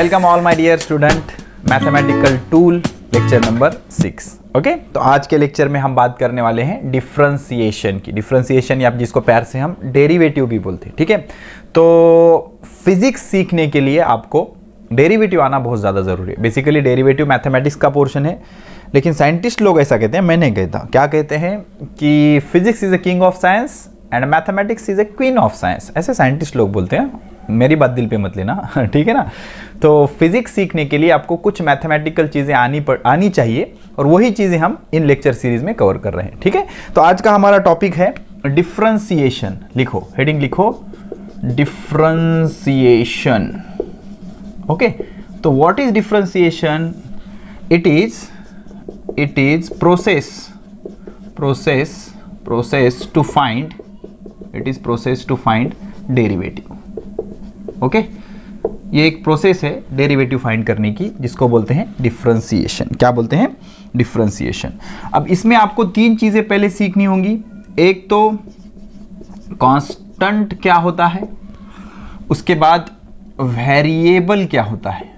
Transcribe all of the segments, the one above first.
Welcome all my dear student, mathematical tool lecture number 6। Okay, तो आज के lecture में हम बात करने वाले हैं डिफरेंशिएशन की। डिफरेंशिएशन या जिसको प्यार से हम डेरिवेटिव भी बोलते हैं, ठीक है। तो फिजिक्स सीखने के लिए आपको डेरिवेटिव आना बहुत ज़्यादा ज़रूरी है। बेसिकली डेरिवेटिव मैथमेटिक्स का पोर्शन है, लेकिन साइंटिस्ट लोग ऐसा कहते हैं, मैं नहीं कहता। क्या कहते हैं कि physics is a king of science and mathematics is a queen of science, ऐसे साइंटिस्ट लोग बोलते हैं। मेरी बात दिल पे मत लेना, ठीक है ना। तो फिजिक्स सीखने के लिए आपको कुछ मैथमेटिकल चीज़ें आनी चाहिए, और वही चीज़ें हम इन लेक्चर सीरीज में कवर कर रहे हैं, ठीक है। तो आज का हमारा टॉपिक है डिफरेंशिएशन। लिखो, हेडिंग लिखो, डिफरेंशिएशन। ओके, तो what is differentiation? It is process to find derivative. Okay, ये एक प्रोसेस है डेरिवेटिव फाइंड करने की, जिसको बोलते हैं डिफरेंशिएशन। क्या बोलते हैं? डिफरेंशिएशन। अब इसमें आपको तीन चीजें पहले सीखनी होंगी। एक तो कांस्टेंट क्या होता है, उसके बाद वेरिएबल क्या होता है।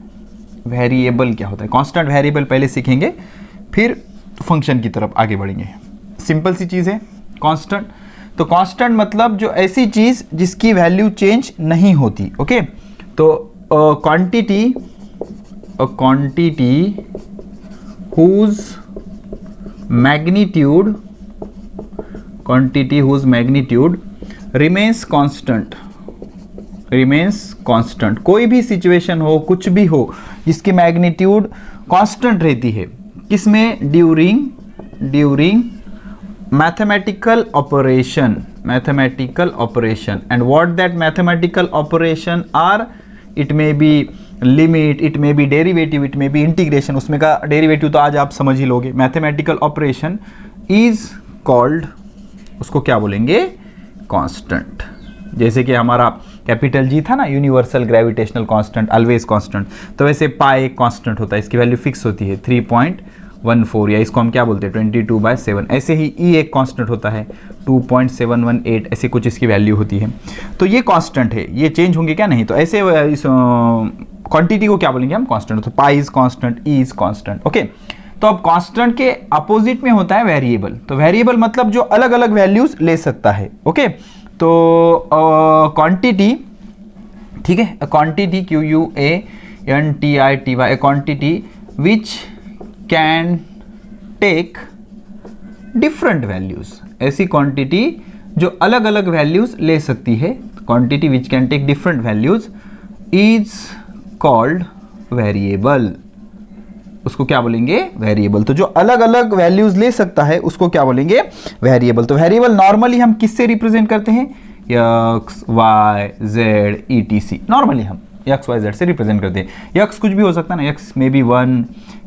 कांस्टेंट वेरिएबल पहले सीखेंगे, फिर फंक्शन की तरफ आगे बढ़ेंगे। सिंपल सी चीज है कांस्टेंट। तो कांस्टेंट मतलब जो ऐसी चीज जिसकी वैल्यू चेंज नहीं होती। ओके, तो quantity whose magnitude remains constant। कोई भी सिचुएशन हो, कुछ भी हो, जिसकी मैग्नीट्यूड कांस्टेंट रहती है, किसमें? During mathematical operation, and what that mathematical operation are? It may be limit, it may be derivative, it may be integration। उसमें का डेरिवेटिव तो आज आप समझ ही लोगे। मैथमेटिकल ऑपरेशन इज कॉल्ड, उसको क्या बोलेंगे? कांस्टेंट। जैसे कि हमारा कैपिटल जी था ना, universal gravitational constant, always constant. तो वैसे पाई एक कांस्टेंट होता है, इसकी वैल्यू फिक्स होती है 3.14, या इसको हम क्या बोलते हैं 22/7। ऐसे ही ई एक कांस्टेंट होता है 2.718, ऐसे कुछ इसकी वैल्यू होती है। तो ये कांस्टेंट है, ये चेंज होंगे क्या? नहीं। तो ऐसे इस क्वांटिटी को क्या बोलेंगे हम? कांस्टेंट। तो pi is constant, E is constant. Okay, तो अब कांस्टेंट के अपोजिट में होता है वेरिएबल। तो वेरिएबल मतलब जो अलग अलग वैल्यूज ले सकता है। ओके, तो क्वांटिटी, ठीक है, quantity QUANTITY, a quantity which can take different values। ऐसी क्वांटिटी जो अलग अलग वैल्यूज ले सकती है, quantity which can take different values is called variable। उसको क्या बोलेंगे? वेरिएबल। तो जो अलग अलग वैल्यूज ले सकता है उसको क्या बोलेंगे? वेरिएबल। तो वेरिएबल नॉर्मली हम किससे रिप्रेजेंट करते हैं? x, y, z, etc। Normally हम x, y, z से रिप्रेजेंट करते हैं। x कुछ भी हो सकता है ना, x में भी 1,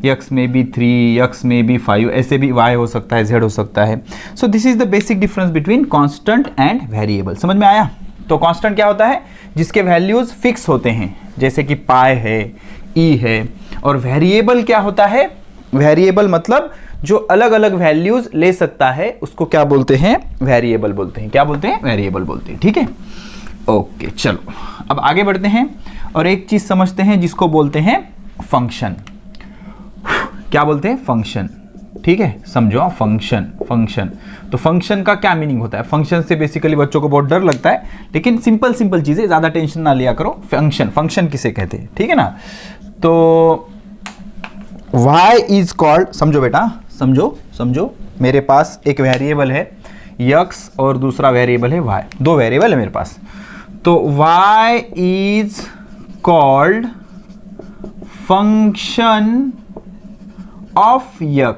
x में भी 3, x में भी 5, ऐसे भी y हो सकता है, z हो सकता है। सो this is the basic difference between constant and variable. समझ में आया? तो कांस्टेंट क्या होता है? जिसके वैल्यूज फिक्स होते हैं, जैसे कि पाई है, ई है। और वेरिएबल क्या होता है? वेरिएबल मतलब जो अलग अलग वैल्यूज ले सकता है, उसको क्या बोलते हैं? वेरिएबल बोलते हैं। क्या बोलते हैं? वेरिएबल बोलते हैं, ठीक है। ओके, चलो अब आगे बढ़ते हैं और एक चीज समझते हैं जिसको बोलते हैं फंक्शन। क्या बोलते हैं? फंक्शन, ठीक है। समझो, फंक्शन। तो फंक्शन का क्या मीनिंग होता है? फंक्शन से बेसिकली बच्चों को बहुत डर लगता है, लेकिन सिंपल चीजें, ज्यादा टेंशन ना लिया करो। फंक्शन किसे कहते हैं, ठीक है ना। तो y इज कॉल्ड, समझो बेटा, समझो, मेरे पास एक वेरिएबल है x और दूसरा वेरिएबल है y। दो वेरिएबल है मेरे पास। तो y is called function of x,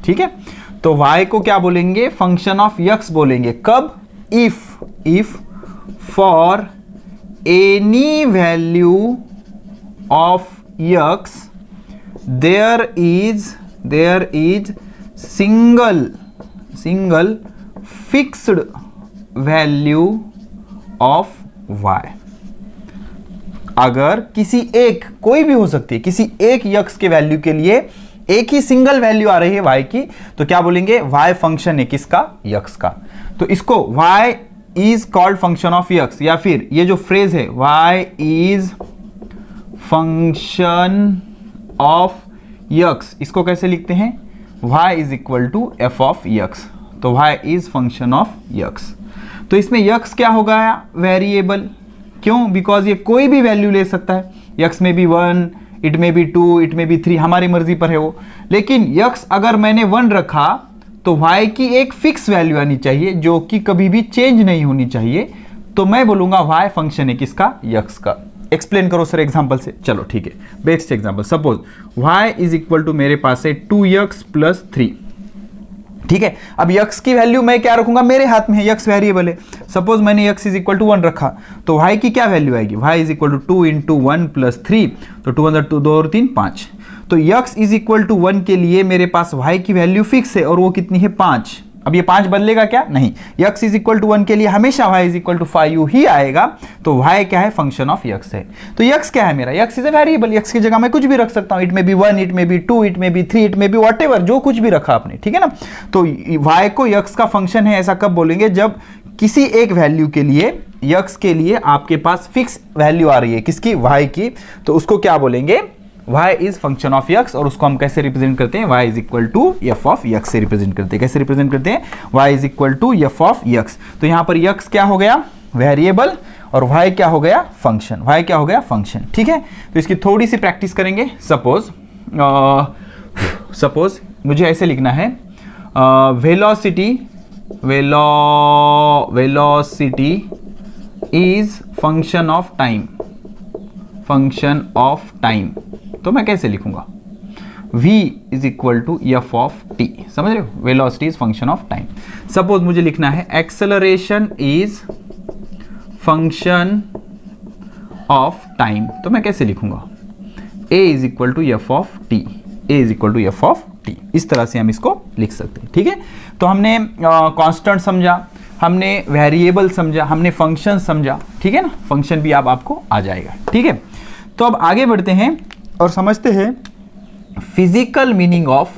ठीक है। तो y को क्या बोलेंगे? फंक्शन ऑफ x बोलेंगे। कब? If for any value of x there is single fixed value of y। अगर किसी एक, कोई भी हो सकती है, किसी एक x के वैल्यू के लिए एक ही सिंगल वैल्यू आ रही है y की, तो क्या बोलेंगे? y फंक्शन है किसका? x का। तो इसको y is called function of x, या फिर ये जो फ्रेज है y is function of x, इसको कैसे लिखते हैं, y is equal to F of x. तो y is function of x. तो इसमें यक्स क्या होगा, वेरिएबल। क्यों, बिकॉज ये कोई भी वैल्यू ले सकता है, यक्स में भी 1, इट में भी 2, इट में भी 3, हमारी मर्जी पर है वो। लेकिन यक्स अगर मैंने 1 रखा तो y की एक फिक्स वैल्यू आनी चाहिए जो कि कभी भी चेंज नहीं होनी चाहिए। तो मैं बोलूंगा y फंक्शन है किसका, यक्स का। एक्सप्लेन करो सर एग्जांपल से। चलो ठीक है, best example. Suppose y is equal to मेरे पास है 2x प्लस 3। ठीक है, अब x की वैल्यू मैं क्या रखूंगा, मेरे हाथ में है, x वेरिएबल है। सपोज मैंने x इज इक्वल टू 1 रखा तो y की क्या वैल्यू आएगी, y is equal to 2 into 1 plus 3, तो 2 अंदर 2, 2 और 3 5। तो x इज इक्वल टू 1 के लिए मेरे पास y की वैल्यू फिक्स है और वो कितनी है, 5। अब ये 5 बदलेगा क्या, नहीं। x इज इक्वल टू 1 के लिए हमेशा y इज इक्वल टू 5 ही आएगा। तो y क्या है, फंक्शन ऑफ x है। तो x क्या है मेरा, x is a variable, x की जगह मैं कुछ भी रख सकता हूं, इट में बी 1, इट में बी 2, इट में बी 3, इट में बी व्हाटएवर, जो कुछ भी रखा आपने, ठीक है ना। तो y को x का फंक्शन है ऐसा कब बोलेंगे, जब किसी एक वैल्यू के लिए, x के लिए आपके पास फिक्स वैल्यू आ रही है, किसकी, y की, तो उसको क्या बोलेंगे, y is function of x। और उसको हम कैसे रिप्रेजेंट करते हैं, y is equal to F of x से रिप्रेजेंट करते हैं। कैसे रिप्रेजेंट करते हैं, y is equal to F of x। तो यहां पर x क्या हो गया, वेरिएबल, और y क्या हो गया, फंक्शन। y क्या हो गया, फंक्शन। ठीक है, तो इसकी थोड़ी सी प्रैक्टिस करेंगे। सपोज मुझे ऐसे लिखना है, velocity is function of time, function of time. तो मैं कैसे लिखूंगा, v is equal to F of T. समझ रहे हो, velocity is function of time. Suppose मुझे लिखना है acceleration is function of time. तो मैं कैसे लिखूंगा, a is equal to F of T, a is equal to F of T. इस तरह से हम इसको लिख सकते हैं। ठीक है, तो हमने कांस्टेंट समझा, हमने वेरिएबल समझा, हमने फंक्शन समझा। ठीक है ना, फंक्शन भी अब आपको आ जाएगा। ठीक है, तो अब आगे बढ़ते हैं और समझते हैं physical meaning of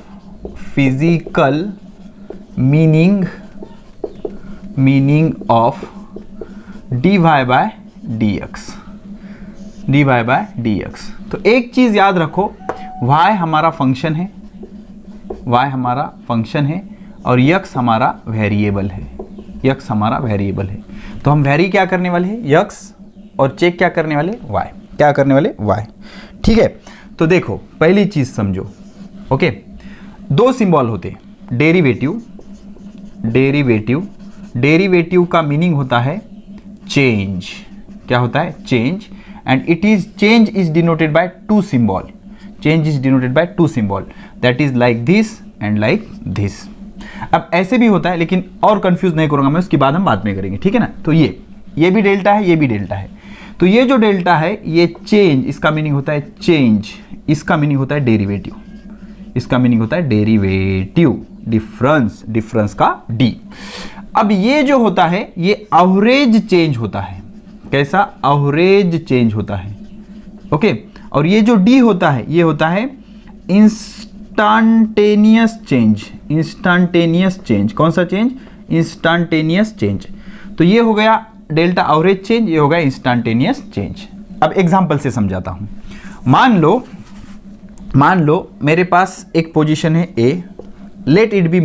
dy by dx। तो एक चीज याद रखो, y हमारा फंक्शन है, y हमारा फंक्शन है और x हमारा वेरिएबल है, x हमारा वेरिएबल है। तो हम वेरी क्या करने वाले हैं, x, और चेक क्या करने वाले, y। क्या करने वाले, y। ठीक है, तो देखो पहली चीज समझो। ओके, दो सिंबल होते हैं, डेरिवेटिव का मीनिंग होता है चेंज। क्या होता है, change. And change is denoted by two symbol, change is denoted by two symbol, that is like this and like this. अब ऐसे भी होता है, लेकिन और कंफ्यूज नहीं करूंगा मैं, उसके बाद हम बाद में करेंगे। ठीक है ना, तो ये भी डेल्टा है, ये भी डेल्टा है। तो ये जो डेल्टा है ये चेंज, इसका मीनिंग होता है चेंज, इसका मीनिंग होता है डेरिवेटिव, इसका मीनिंग होता है डेरिवेटिव, डिफरेंस का डी। अब ये जो होता है ये एवरेज चेंज होता है। कैसा, एवरेज चेंज होता है। ओके, और ये जो डी होता है ये होता है इंस्टैंटेनियस चेंज। कौन सा चेंज, इंस्टैंटेनियस चेंज। तो ये हो गया डेल्टा एवरेज चेंज, ये होगा इंस्टैंटेनियस चेंज। अब एग्जांपल से समझाता हूं। मान लो मेरे पास एक पोजीशन है A, let it be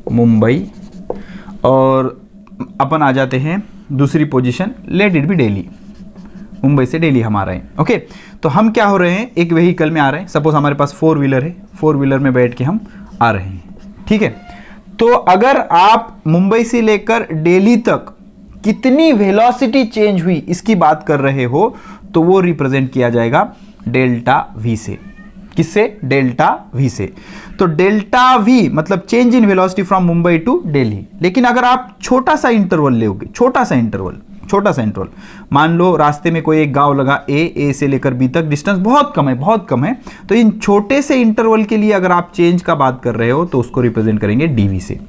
Mumbai, और अपन आ जाते हैं दूसरी position, let it be Delhi. Mumbai से दिल्ली हम आ रहे हैं। ओके, तो हम क्या हो रहे हैं, एक व्हीकल में आ रहे हैं। सपोज हमारे पास 4 व्हीलर है, 4 व्हीलर में बैठ के हम आ रहे हैं। ठीक है, तो अगर आप मुंबई से लेकर दिल्ली तक कितनी वेलोसिटी चेंज हुई इसकी बात कर रहे हो, तो वो रिप्रेजेंट किया जाएगा डेल्टा v से। किससे, डेल्टा v से। तो डेल्टा v मतलब change in velocity from Mumbai to Delhi. लेकिन अगर आप छोटा सा इंटरवल लोगे, छोटा सा इंटरवल, मान लो रास्ते में कोई एक गांव लगा, ए से लेकर बी तक डिस्टेंस बहुत कम है, तो इन छोटे से इंटरवल के लिए अगर आप चेंज का बात कर रहे हो तो उसको रिप्रेजेंट करेंगे डीवी से।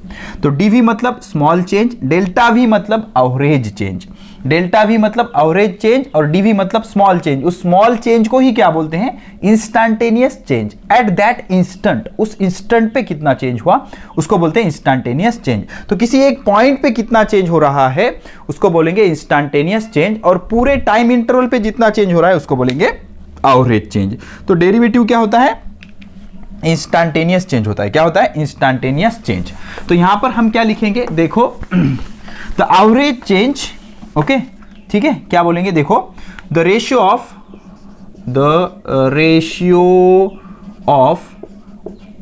तो डीवी मतलब स्मॉल चेंज, डेल्टा वी मतलब एवरेज चेंज। डेल्टा वी मतलब एवरेज चेंज और डीवी मतलब स्मॉल चेंज। उस स्मॉल चेंज को ही क्या बोलते हैं? Instantaneous change. At that instant, उस इंस्टेंट पे कितना चेंज हुआ उसको बोलते हैं इंस्टेंटेनियस चेंज। तो किसी एक पॉइंट पे कितना चेंज हो रहा है उसको बोलेंगे इंस्टेंटेनियस चेंज, और पूरे टाइम इंटरवल पे जितना चेंज हो रहा है उसको बोलेंगे एवरेज चेंज। तो डेरिवेटिव क्या होता है? इंस्टेंटेनियस चेंज होता है। क्या होता है? Instantaneous change. तो यहां पर हम क्या लिखेंगे? देखो द एवरेज चेंज, ओके ठीक है, क्या बोलेंगे? देखो द रेशियो ऑफ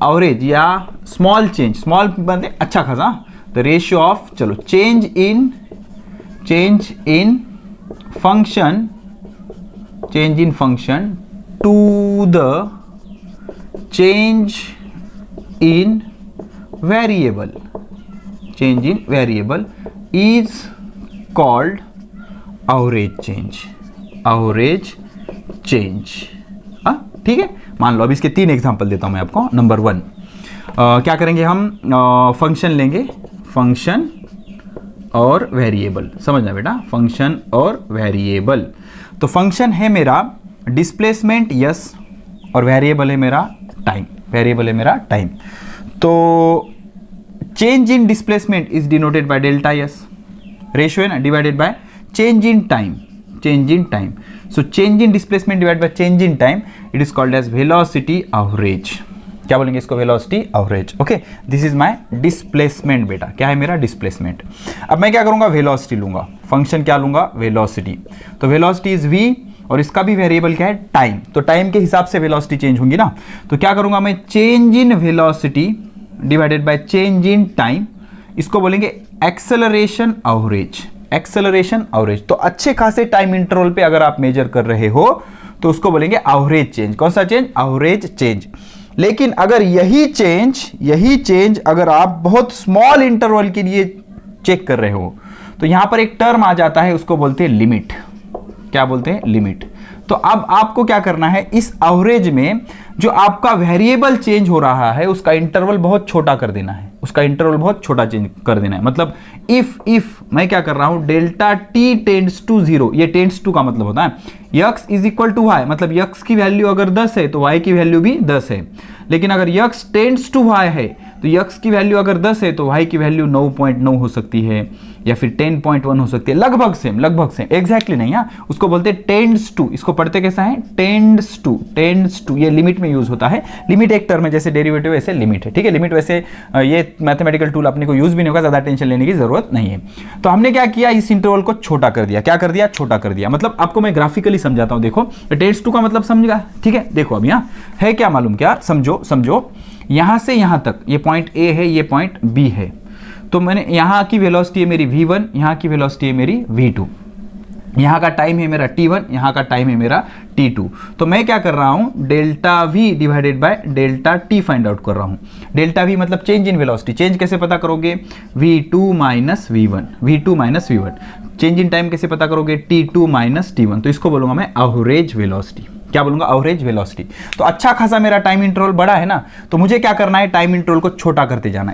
एवरेज या स्मॉल चेंज, स्मॉल बनते अच्छा खासा, द रेशियो ऑफ, चलो change in function to the change in variable is called average change. ठीक है, मान लो अब इसके 3 एग्जांपल देता हूं मैं आपको। नंबर 1 क्या करेंगे हम? फंक्शन लेंगे, फंक्शन और वेरिएबल, समझना बेटा, फंक्शन और वेरिएबल। तो फंक्शन है मेरा डिस्प्लेसमेंट यस, और वेरिएबल है मेरा टाइम। तो change in displacement is denoted by delta S, ratio है ना, divided by change in time. So change in displacement divide by change in time, it is called as velocity average. क्या बोलेंगे इसको? Velocity average. Okay, this is my displacement बेटा। क्या है मेरा? Displacement. अब मैं क्या करूंगा? वेलोसिटी लूंगा, फंक्शन क्या लूंगा? वेलोसिटी। तो वेलोसिटी इज v, और इसका भी वेरिएबल क्या है? टाइम। तो टाइम के हिसाब से वेलोसिटी चेंज होंगी ना। तो क्या करूंगा मैं? Change in velocity divided by change in time, इसको बोलेंगे एक्सेलरेशन एवरेज। तो अच्छे खासे टाइम इंटरवल पे अगर आप मेजर कर रहे हो तो उसको बोलेंगे एवरेज चेंज। कौन सा चेंज? Average change. लेकिन अगर यही चेंज अगर आप बहुत स्मॉल इंटरवल के लिए चेक कर रहे हो तो यहां पर एक टर्म आ जाता है, उसको बोलते हैं लिमिट। क्या बोलते हैं? लिमिट। तो अब आपको क्या करना है? इस एवरेज में जो आपका वेरिएबल चेंज हो रहा है उसका इंटरवल बहुत छोटा कर देना है, चेंज कर देना है। मतलब इफ मैं क्या कर रहा हूं? डेल्टा टी टेंड्स टू 0, ये टेंड्स टू का मतलब होता है x is equal to y, मतलब यक्स की वैल्यू अगर 10 है तो वाई की वैल्यू भी 10 है। लेकिन अगर यक्स टेंड्स टू वाई है तो यक्स की वैल्यू अगर 10 है तो वाई की वैल्यू 9.9 हो सकती है या फिर 10.1 हो सकती है। लगभग सेम, एग्जैक्टली नहीं है, उसको बोलते हैं टेंड्स टू। इसको पढ़ते कैसा है? Tends to. ये लिमिट में यूज होता है। लिमिट एक टर्म है, जैसे डेरिवेटिव वैसे लिमिट है। ठीक है, लिमिट वैसे ये मैथमेटिकल टूल अपने को यूज भी नहीं होगा, ज्यादा टेंशन लेने की जरूरत नहीं है। तो हमने क्या किया? इस इंटरवल को छोटा कर दिया। क्या कर दिया? छोटा कर दिया। मतलब आपको मैं ग्राफिकली समझाता हूं। देखो टेंड्स टू का मतलब समझेगा? ठीक है, देखो अब यहाँ है क्या मालूम? क्या समझो यहां से यहां तक ये पॉइंट ए है, ये पॉइंट बी है। तो मैंने यहां की वेलोसिटी है मेरी v1, यहां की वेलोसिटी है मेरी v2, यहां का टाइम है मेरा t1, यहां का टाइम है मेरा t2। तो मैं क्या कर रहा हूं? Delta v divided by delta t find out कर रहा हूं। डेल्टा v मतलब चेंज इन वेलोसिटी। चेंज कैसे पता करोगे? v2 minus v1। Change in time कैसे पता करोगे? t2 minus t1। तो इसको बोलूंगा मैं एवरेज वेलोसिटी। क्या बोलूंगा? Average velocity. तो अच्छा खासा मेरा टाइम इंटरवल बड़ा है ना, तो मुझे क्या करना है? टाइम इंटरवल को छोटा करते जाना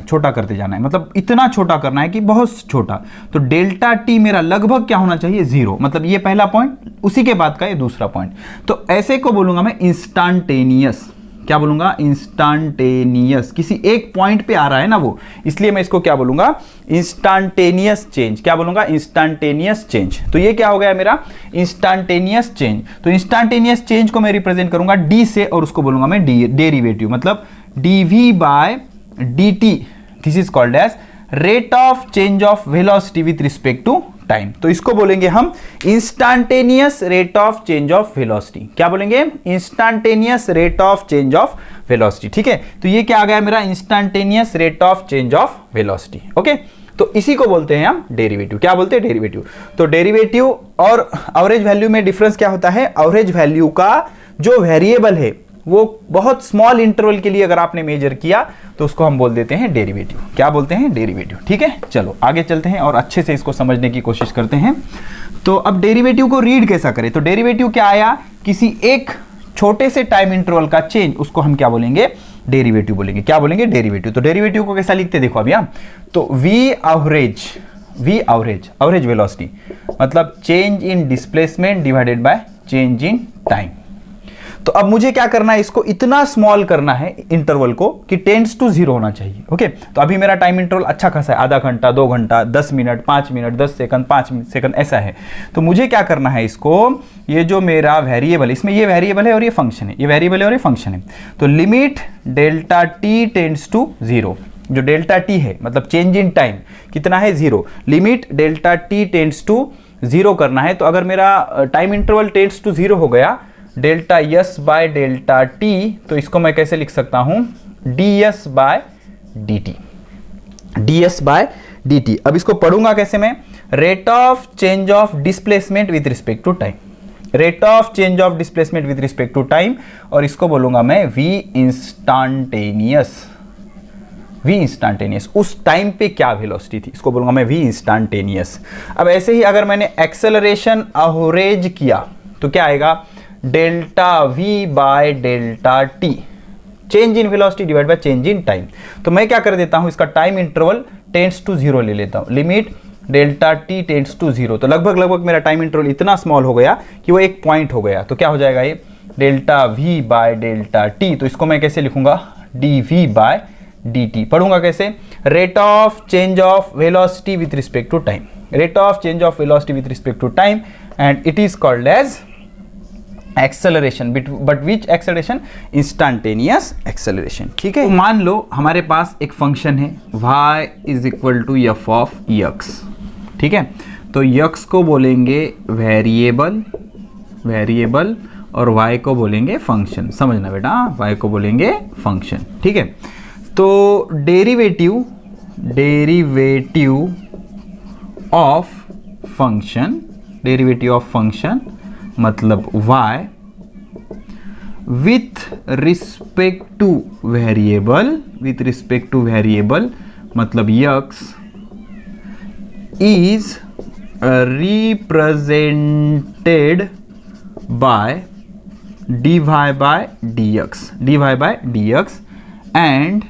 है, मतलब इतना छोटा करना है कि बहुत छोटा। तो डेल्टा टी मेरा लगभग क्या होना चाहिए? 0। मतलब ये पहला पॉइंट, उसी के बाद का ये दूसरा पॉइंट। तो ऐसे को बोलूंगा मैं इंस्टेंटेनियस। क्या बोलूंगा? इंस्टेंटेनियस। किसी एक पॉइंट पे आ रहा है ना वो, इसलिए मैं इसको क्या बोलूंगा? Instantaneous change. क्या बोलूंगा? Instantaneous change. तो ये क्या हो गया मेरा? Instantaneous change. तो इंस्टेंटेनियस चेंज को मैं रिप्रेजेंट करूंगा डी से, और उसको बोलूंगा मैं डेरिवेटिव, मतलब D V by dt। This is called as rate of change of velocity with respect to time. तो इसको बोलेंगे हम instantaneous rate of change of velocity. क्या बोलेंगे? Instantaneous rate of change of velocity. ठीक है, तो ये क्या आ गया मेरा? Instantaneous rate of change of velocity. Okay, तो इसी को बोलते हैं हम डेरिवेटिव। क्या बोलते हैं? डेरिवेटिव। तो डेरिवेटिव और एवरेज वैल्यू में डिफरेंस क्या होता है? एवरेज वैल्यू का जो वेरिएबल है वो बहुत स्मॉल इंटरवल के लिए अगर आपने मेजर किया तो उसको हम बोल देते हैं डेरिवेटिव। क्या बोलते हैं? डेरिवेटिव। ठीक है, चलो आगे चलते हैं और अच्छे से इसको समझने की कोशिश करते हैं। तो अब डेरिवेटिव को रीड कैसा करें? तो डेरिवेटिव क्या आया? किसी एक छोटे से टाइम इंटरवल का चेंज, उसको हम क्या बोलेंगे? डेरिवेटिव बोलेंगे। क्या बोलेंगे? डेरिवेटिव। तो डेरिवेटिव को कैसा लिखते हैं? देखो अभी तो v average v average, average velocity मतलब change in displacement divided by change in time. तो अब मुझे क्या करना है, इसको इतना स्मॉल करना है इंटरवल को कि टेंड्स टू 0 होना चाहिए। ओके, तो अभी मेरा टाइम इंटरवल अच्छा खासा है, आधा घंटा, 2 घंटा, 10 मिनट, 5 मिनट, 10 सेकंड, 5 सेकंड ऐसा है। तो मुझे क्या करना है, इसको ये जो मेरा वेरिएबल, इसमें ये वेरिएबल है और ये फंक्शन है, ये वेरिएबल है और ये फंक्शन है। तो limit delta T tends to 0, जो डेल्टा टी है मतलब चेंज इन टाइम कितना है 0, limit delta T tends to 0 करना है। तो अगर मेरा टाइम इंटरवल टेंड्स टू 0 हो गया delta S by delta T, तो इसको मैं कैसे लिख सकता हूं, D S by D T, D S by D T. अब इसको पढ़ूंगा कैसे मैं, rate of change of displacement with respect to time, rate of change of displacement with respect to time, और इसको बोलूंगा मैं वी इंस्टांटेनियस, वी इंस्टांटेनियस, उस टाइम पे क्या वेलोसिटी थी, इसको बोलूंगा मैं वी इंस्टांटेनियस। अब ऐसे ही अगर मैंने एक्सेलरेशन एवरेज किया तो क्या आएगा, delta V by delta T, change in velocity divide by change in time. तो मैं क्या कर देता हूं, इसका टाइम इंटरवल टेंड्स टू 0 ले लेता हूं, limit delta T tends to 0। तो लगभग मेरा टाइम इंटरवल इतना स्मॉल हो गया कि वो एक पॉइंट हो गया। तो क्या हो जाएगा ये, delta V by delta T. तो इसको मैं कैसे लिखूंगा, D V by D T. पढ़ूंगा कैसे, rate of change of velocity with respect to time, rate of change of velocity with respect to time, and it is called as acceleration, but which acceleration, instantaneous acceleration. ठीक है, मान लो हमारे पास एक function है y is equal to F of X. ठीक है, तो x को बोलेंगे वेरिएबल, वेरिएबल, और y को बोलेंगे फंक्शन। समझना बेटा, y को बोलेंगे फंक्शन। ठीक है, तो derivative, derivative of function, derivative of function मतलब y with respect to variable, with respect to variable मतलब x is represented by dy by dx, dy by dx, and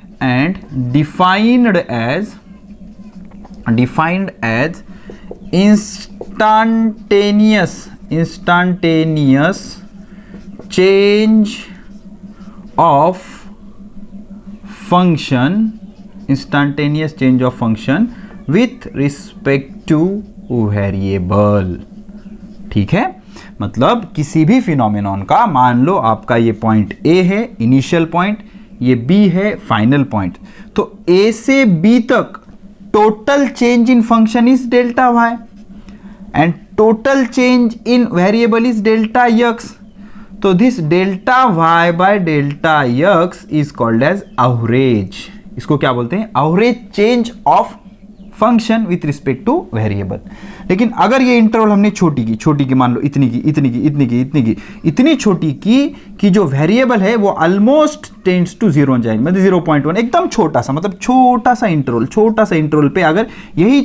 defined as instantaneous change of function, instantaneous change of function with respect to variable। ठीक है, मतलब किसी भी फिनोमेनॉन का, मान लो आपका ये पॉइंट A है इनिशियल पॉइंट, ये B है फाइनल पॉइंट, तो A से B तक total change in function is delta y and total change in variable is delta x. So this delta y by delta x is called as average. इसको क्या बोलते हैं, average change of function with respect to variable। लेकिन अगर ये interval हमने छोटी की मान लो इतनी की इतनी छोटी की कि जो वेरिएबल है वो ऑलमोस्ट टेंड्स टू 0 जाएगी, मतलब 0.1, एकदम छोटा सा, मतलब छोटा सा इंटरवल पे अगर यही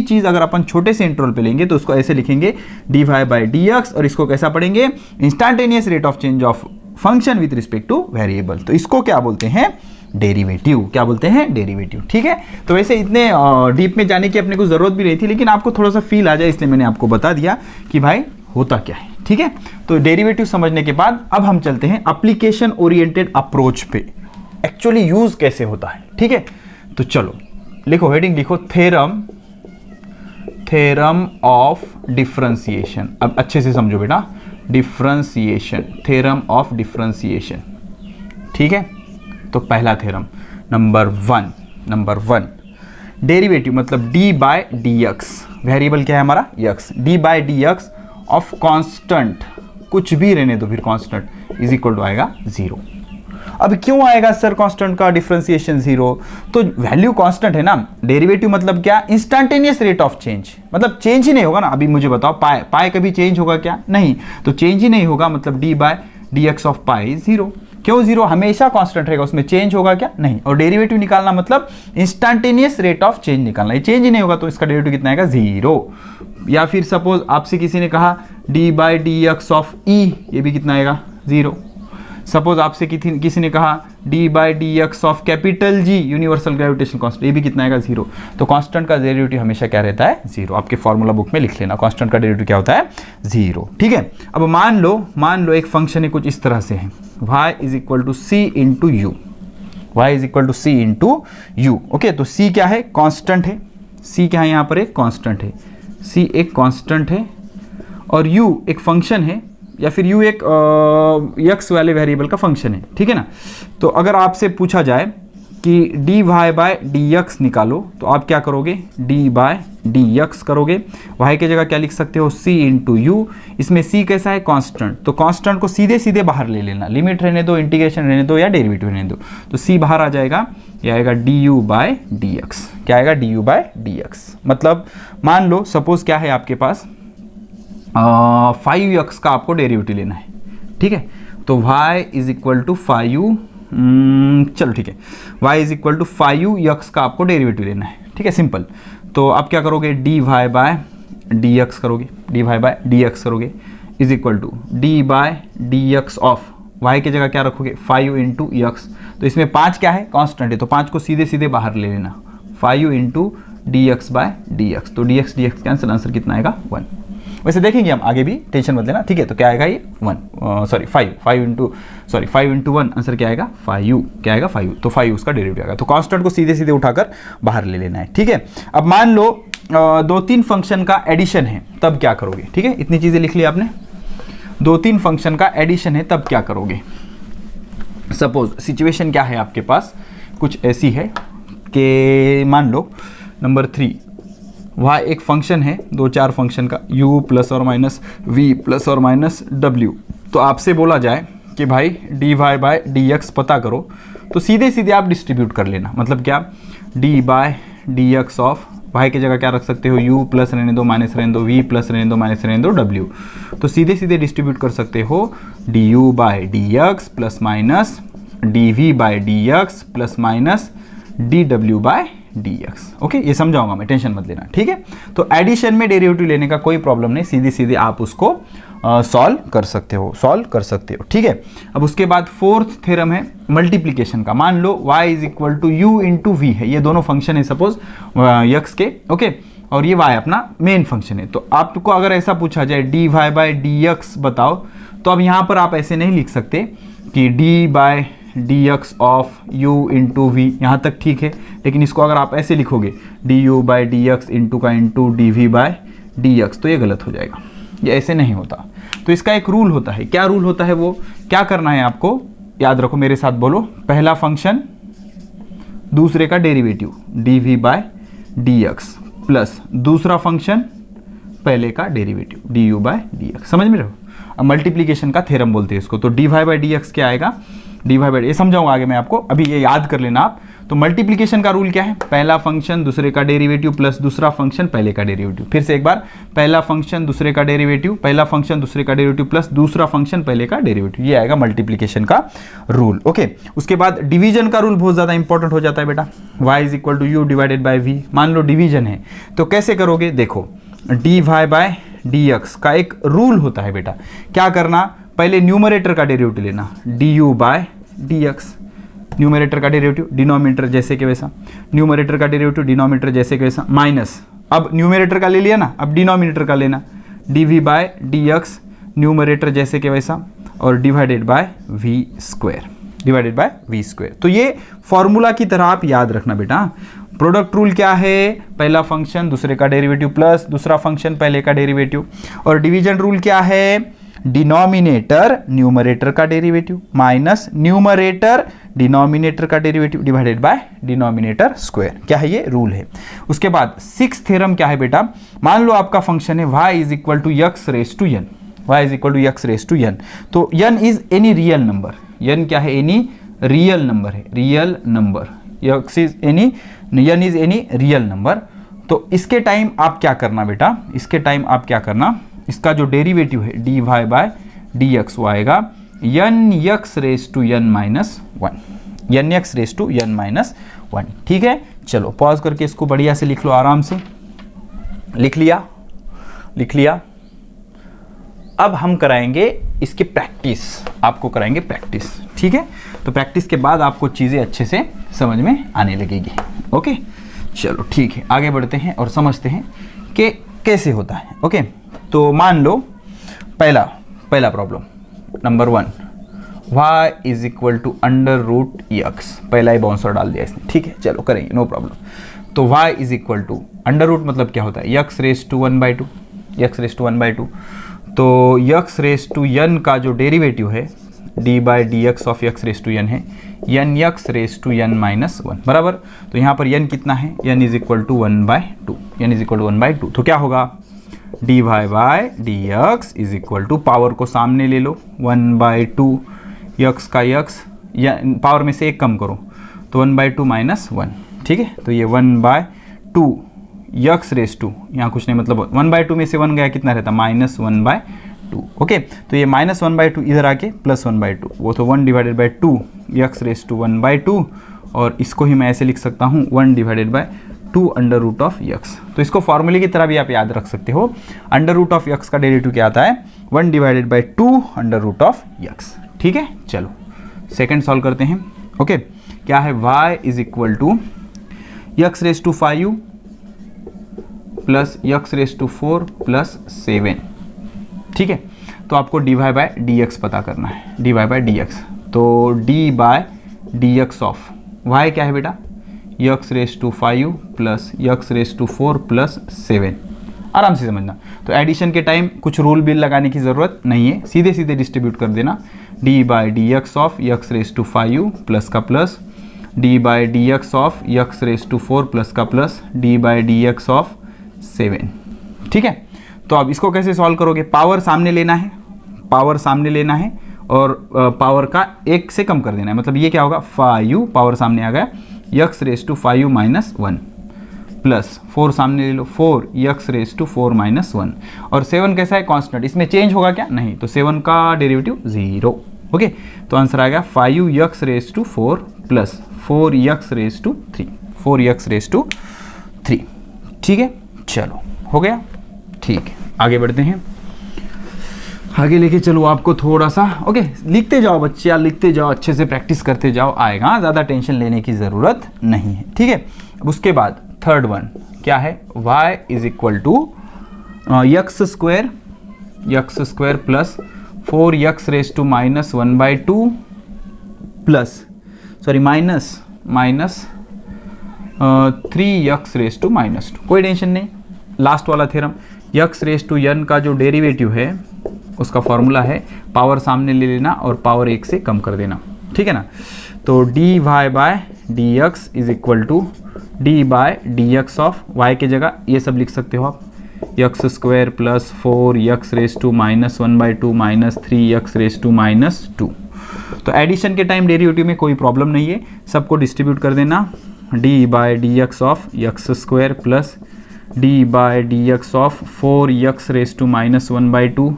चीज अगर अपन छोटे से इंटरवल पे लेंगे तो उसको ऐसे लिखेंगे dy बाय dx, और इसको कैसा पढ़ेंगे, instantaneous rate of change of function with respect to variable. तो इसको क्या बोलते हैं, डेरिवेटिव। क्या बोलते हैं, डेरिवेटिव। ठीक है, तो वैसे इतने डीप में जाने की अपने को जरूरत भी नहीं थी, लेकिन आपको थोड़ा सा फील आ जाए इसलिए मैंने आपको बता दिया कि भाई होता क्या है। ठीक है, तो डेरिवेटिव समझने के बाद अब हम चलते हैं एप्लीकेशन ओरिएंटेड अप्रोच पे, एक्चुअली यूज कैसे होता है। ठीक है, तो चलो लिखो, हेडिंग लिखो, थ्योरम ऑफ डिफरेंशिएशन। अब अच्छे से समझो बेटा, डिफरेंशिएशन, थ्योरम ऑफ डिफरेंशिएशन। ठीक है, तो पहला थ्योरम नंबर वन, डेरिवेटिव मतलब डी बाय डी एक्स, वेरिएबल क्या है हमारा x, D by D x of constant, कुछ भी रहने दो फिर कांस्टेंट, इज इक्वल टू आएगा 0। अब क्यों आएगा सर कांस्टेंट का डिफरेंशिएशन 0, तो वैल्यू कांस्टेंट है ना, डेरिवेटिव मतलब क्या, इंस्टेंटेनियस रेट ऑफ चेंज, मतलब चेंज ही नहीं होगा ना। अभी मुझे बताओ पाई कभी चेंज होगा क्या, नहीं, तो चेंज ही नहीं होगा, मतलब D by D x of pi 0। क्यों 0, हमेशा कांस्टेंट रहेगा, उसमें चेंज होगा क्या, नहीं। और डेरिवेटिव निकालना मतलब इंस्टेंटेनियस रेट ऑफ चेंज निकालना, ये चेंज ही नहीं होगा तो इसका डेरिवेटिव कितना आएगा, 0। या फिर सपोज आपसे किसी ने कहा D by D x of E, ये भी कितना आएगा, 0। सपोज आपसे किसी ने कहा D by D x of capital G universal gravitation constant, ये भी कितना आएगा 0। तो कांस्टेंट का डेरिवेटिव हमेशा क्या रहता है 0। आपके फॉर्मूला बुक में लिख लेना, कांस्टेंट का डेरिवेटिव क्या होता है 0। ठीक है, अब मान लो एक फंक्शन है कुछ इस तरह से है, y is equal to C into U, y is equal to C into U. ओके, तो c क्या है कांस्टेंट है, c क्या है यहाँ पर एक कांस्टेंट है, c एक कांस्टेंट है और u एक फंक्शन है या फिर u एक x वाले वेरिएबल का फंक्शन है। ठीक है ना, तो अगर आपसे पूछा जाए कि dy बाय dx निकालो तो आप क्या करोगे, d बाय dx करोगे। y की जगह क्या लिख सकते हो c इंटू यू, इसमें c कैसा है कांस्टेंट, तो कांस्टेंट को सीधे सीधे बाहर ले लेना, लिमिट रहने दो, इंटीग्रेशन रहने दो या डेरिवेटिव रहने दो, तो c बाहर आ जाएगा, यह आएगा du बाय dx। क्या आएगा du बाय dx। मतलब मान लो सपोज क्या है आपके पास 5x का आपको डेरिवेटिव लेना है। ठीक है, तो y इज इक्वल टू 5 चलो ठीक है, y is equal to 5x का आपको डेरिवेटिव लेना है। ठीक है, सिंपल। तो आप क्या करोगे dy बाय dx करोगे, dy बाय dx करोगे is equal to d by dx of y की जगह क्या रखोगे 5 इंटू x, तो इसमें 5 क्या है कांस्टेंट है, तो 5 को सीधे सीधे बाहर ले लेना, 5 इंटू dx बाय dx, तो dx dx कैंसिल, आंसर कितना आएगा 1। वैसे देखेंगे हम आगे भी, टेंशन मत लेना। ठीक है, तो क्या आएगा ये 5 इंटू 1 आंसर क्या आएगा 5, क्या आएगा 5, तो 5 उसका डेरिवेटिव आएगा। तो कांस्टेंट को सीधे सीधे उठाकर बाहर ले लेना है। ठीक है, अब मान लो 2-3 फंक्शन का एडिशन है, तब क्या करोगे। ठीक है, इतनी चीजें लिख ली आपने, 2-3 फंक्शन का एडिशन है तब क्या करोगे। सपोज सिचुएशन क्या है आपके पास, कुछ ऐसी है कि मान लो नंबर 3 वहाँ एक फंक्शन है 2-4 फंक्शन का u प्लस और माइनस v प्लस और माइनस w, तो आपसे बोला जाए कि भाई dy बाय dx पता करो, तो सीधे सीधे आप डिस्ट्रीब्यूट कर लेना। मतलब क्या, d by dx of y की जगह क्या रख सकते हो u प्लस रहने दो माइनस रहने दो, v प्लस रहने दो माइनस रहने दो w, तो सीधे सीधे डिस्ट्रीब्यूट कर सकते हो du by dx plus minus dv by dx plus minus dw by dx। Okay, ये समझाऊंगा मैं, टेंशन मत लेना। ठीक है, तो एडिशन में डेरिवेटिव लेने का कोई प्रॉब्लम नहीं, सीधे सीधे आप उसको सॉल्व कर सकते हो। ठीक है, अब उसके बाद 4th थ्योरम है मल्टीप्लिकेशन का। मान लो y is equal to u into V है, ये दोनों फंक्शन है सपोज x के। ओके, और ये y अपना मेन फंक्शन है। तो आपको अगर ऐसा पूछा जाए dy बाय dx बताओ, तो अब यहाँ पर आप ऐसे नहीं लिख सकते कि d by dx of u into V, यहाँ तक ठीक है, लेकिन इसको अगर आप ऐसे लिखोगे du बाय dx इंटू का इंटू dv बाय dx, तो ये गलत हो जाएगा, ये ऐसे नहीं होता। तो इसका एक रूल होता है, क्या रूल होता है, वो क्या करना है आपको याद रखो, मेरे साथ बोलो, पहला फंक्शन दूसरे का derivative dv by dx plus दूसरा फंक्शन पहले का डेरिवेटिव du बाय dx। समझ में रहो, अब मल्टीप्लीकेशन का थ्योरम बोलते हैं इसको। तो dy बाय dx क्या आएगा, dy बाय, ये समझाऊंगा आगे मैं आपको, अभी ये याद कर लेना आप। तो मल्टीप्लिकेशन का रूल क्या है, पहला फंक्शन दूसरे का डेरिवेटिव प्लस दूसरा फंक्शन पहले का डेरिवेटिव। फिर से एक बार, पहला फंक्शन दूसरे का डेरिवेटिव, पहला फंक्शन दूसरे का डेरिवेटिव प्लस दूसरा फंक्शन पहले का डेरिवेटिव, ये आएगा मल्टीप्लिकेशन का रूल। ओके, उसके बाद डिवीजन का रूल बहुत ज्यादा इंपॉर्टेंट हो जाता है बेटा, y is equal to U divided by v। मान लो डिवीजन है, तो कैसे करोगे, देखो dy बाय dx का एक रूल होता है बेटा, क्या करना, पहले न्यूमरेटर का डेरिवेटिव लेना du बाय dx, न्यूमरेटर का डेरिवेटिव डिनोमिनेटर जैसे कि वैसा, न्यूमरेटर का डेरिवेटिव डिनोमिनेटर जैसे कि वैसा, माइनस, अब न्यूमरेटर का ले लिया ना, अब डिनोमिनेटर का लेना, dv बाय dx न्यूमरेटर जैसे कि वैसा और डिवाइडेड बाय v स्क्वायर, तो ये फॉर्मूला की तरह आप याद रखना बेटा। प्रोडक्ट रूल क्या है, पहला फंक्शन दूसरे का डेरिवेटिव प्लस दूसरा फंक्शन पहले का डेरिवेटिव, और डिवीजन रूल क्या है, डिनोमिनेटर न्यूमरेटर का डेरिवेटिव माइनस न्यूमरेटर डिनोमिनेटर का derivative divided by denominator square, क्या है ये रूल है। उसके बाद 6th थ्योरम क्या है बेटा, मान लो आपका फंक्शन है y is equal to x raise to n, y is equal to x raise to n, तो n is any real number, n क्या है, एनी रियल नंबर है, real number, x is any, n is any real number. तो इसके time आप क्या करना बेटा, इसके टाइम आप क्या करना, इसका जो डेरिवेटिव है dy बाय dx वो आएगा nx raise to n minus 1, nx raise to n minus 1। ठीक है, चलो पॉज करके इसको बढ़िया से लिख लो, आराम से लिख लिया। अब हम कराएंगे इसकी प्रैक्टिस आपको कराएंगे, प्रैक्टिस, ठीक है। तो प्रैक्टिस के बाद आपको चीज़ें अच्छे से समझ में आने लगेगी। ओके, चलो ठीक है, आगे बढ़ते हैं और समझते हैं कि कैसे होता है। ओके, तो मान लो पहला problem number 1, y is equal to under root x, पहला ही बाउंसर डाल दिया इसने, ठीक है। चलो करेंगे, नो प्रॉब्लम। तो y is equal to under root मतलब क्या होता है, x raise to 1/2, x raise to 1/2। तो x रेज टू n का जो डेरिवेटिव है d/dx of x raise to n है nx raise to n minus 1, बराबर। तो यहाँ पर n कितना है, n is equal to 1/2, n is equal to 1/2। तो क्या होगा, dy by dx is equal to, power को सामने ले लो, 1/2 x का x, या पावर में से एक कम करो तो 1/2 माइनस 1, ठीक है। तो ये 1/2 x रेज टू, यहाँ कुछ नहीं, मतलब 1/2 में से 1 गया, कितना रहता, -1/2। ओके, तो ये -1/2 इधर आके +1/2, वो तो 1/2 x रेज टू 1/2, और इसको ही मैं ऐसे लिख सकता हूँ 1/2 अंडर रूट ऑफ x। तो इसको फॉर्मूले की तरह भी आप याद रख सकते हो। अंडर रूट ऑफ x का डेरिवेटिव क्या आता है, 1/2 अंडर रूट ऑफ x, ठीक है। चलो सेकंड सॉल्व करते हैं। ओके, क्या है, y is equal to x raise to 5 plus x raise to 4 plus 7, ठीक है। तो आपको dy बाय dx पता करना है, dy बाय dx। तो d by dx of y क्या है बेटा, x raise to 5 plus x raise to 4 plus 7, आराम से समझना। तो एडिशन के टाइम कुछ रूल भी लगाने की ज़रूरत नहीं है, सीधे सीधे डिस्ट्रीब्यूट कर देना, d by dx of x raise to 5 plus का plus, d by dx of x raise to 4 plus का plus, d by dx of 7, ठीक है। तो अब इसको कैसे सॉल्व करोगे, पावर सामने लेना है, पावर सामने लेना है, और पावर का 1 से कम कर देना है। मतलब ये क्या होगा, 5 पावर सामने आ गया, x raise to 5 minus 1 plus 4 सामने ले लो, 4 x रेज टू 4 माइनस 1, और 7 कैसा है, कांस्टेंट, इसमें चेंज होगा क्या, नहीं। तो 7 का डेरिवेटिव 0। ओके, तो आंसर आ गया 5x raise to 4 plus 4x raise to 3, 4x raise to 3, ठीक है। चलो हो गया, ठीक है, आगे बढ़ते हैं। आगे लेके चलो आपको थोड़ा सा। ओके, लिखते जाओ बच्चे, यार लिखते जाओ, अच्छे से प्रैक्टिस करते जाओ, आएगा, ज़्यादा टेंशन लेने की ज़रूरत नहीं है, ठीक है। अब उसके बाद थर्ड वन क्या है, y is equal to x square plus 4x raise to minus 1/2 plus, sorry minus 3x raise to minus 2। कोई टेंशन नहीं, लास्ट वाला theorem, x raise to n का जो डेरिवेटिव है उसका फॉर्मूला है पावर सामने ले लेना और पावर 1 से कम कर देना, ठीक है ना। तो dy by dx is equal to d by dx of y के जगह ये सब लिख सकते हो आप, x square plus 4x raise to minus 1/2 minus 3x raise to minus 2। तो एडिशन के टाइम डेरिवेटिव में कोई प्रॉब्लम नहीं है, सबको डिस्ट्रीब्यूट कर देना, d by dx of x square plus d by dx of 4x raise to minus 1/2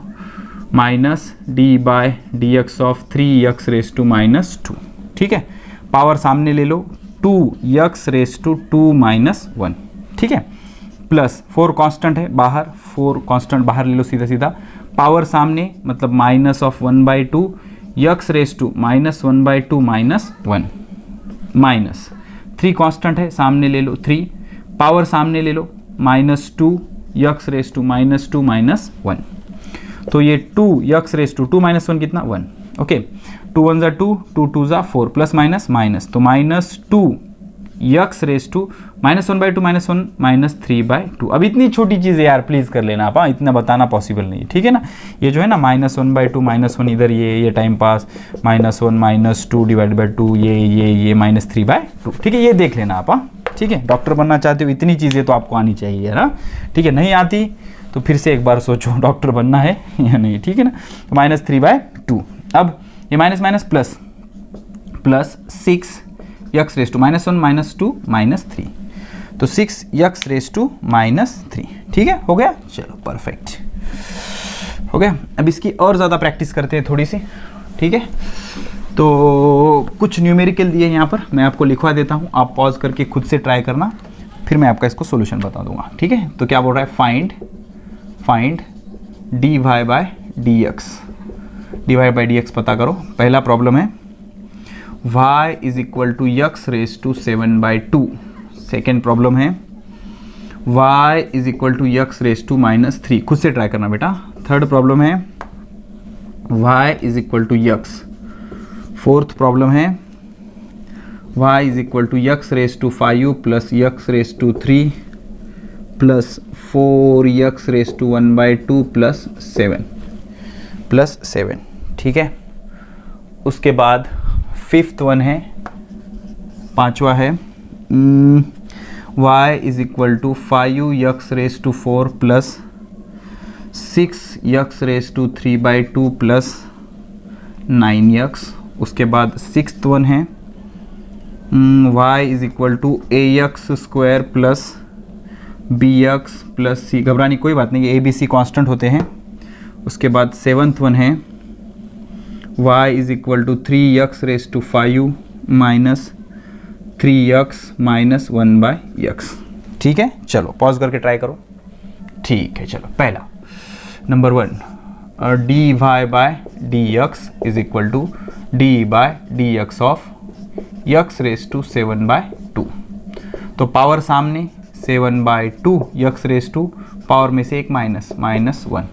minus d by dx of 3x raise to minus 2, ठीक है। पावर सामने ले लो, 2x रेज टू 2 माइनस 1, ठीक है, प्लस 4 कांस्टेंट है बाहर, 4 constant बाहर ले लो सीधा सीधा, पावर सामने मतलब minus of 1/2 x raise to minus 1/2 minus 1, minus 3 constant है सामने ले लो 3, पावर सामने ले लो minus 2 x raise to minus 2 minus 1। तो ये 2x रेज टू 2 माइनस 1 कितना 1, ओके, 2 1 ज़ा 2, 2 2 ज़ा 4 प्लस माइनस माइनस, तो minus 2x raise to minus 1/2 minus 1 minus 3/2। अब इतनी छोटी चीज़ है यार, प्लीज़ कर लेना आप, इतना बताना पॉसिबल नहीं है, ठीक है ना। ये जो है ना -1/2 -1 इधर, ये टाइम पास, -1 -2 डिवाइड बाई 2, ये -3/2, ठीक है, ये देख लेना आप, ठीक है। डॉक्टर बनना चाहते हो, इतनी चीज़ें तो आपको आनी चाहिए ना, ठीक है। नहीं आती तो फिर से एक बार सोचो डॉक्टर बनना है या नहीं, ठीक है ना। तो -3/2, अब ये minus minus plus, plus 6x raise to -1 -2 -3, तो 6x रेज टू -3, ठीक है, हो गया। चलो परफेक्ट, हो गया। अब इसकी और ज़्यादा प्रैक्टिस करते हैं थोड़ी सी, ठीक है। तो कुछ न्यूमेरिकल दिए यहाँ पर, मैं आपको लिखवा देता हूँ, आप पॉज करके खुद से ट्राई करना, फिर मैं आपका इसको सोल्यूशन बता दूंगा, ठीक है। तो क्या बोल रहा है, find dy by dx divide by D x पता करो। पहला प्रॉब्लम है y is equal to x raise to 7/2। Second problem है y is equal to x raise to -3। खुद से ट्राई करना बेटा। थर्ड प्रॉब्लम है y is equal to x. Fourth problem है y is equal to x raise to 5 plus x raise to 3 plus 4 x raise to 1/2 plus 7। ठीक है। उसके बाद फिफ्थ वन है, पांचवा है y is equal to 5 x raise to 4 plus 6 x raise to 3/2 plus 9 x. उसके बाद sixth one है y is equal to A x square plus B x plus C. घबराने की कोई बात नहीं, ए बी सी कॉन्स्टेंट होते हैं। उसके बाद सेवन्थ वन है y is equal to 3 x raise to 5 minus 3 x minus 1/x। ठीक है, चलो पॉज करके ट्राई करो। ठीक है, चलो पहला number 1 dy by dx is equal to dy by dx of x raise to 7/2। तो पावर सामने 7/2 यक्स रेस टू पावर में से एक माइनस 1,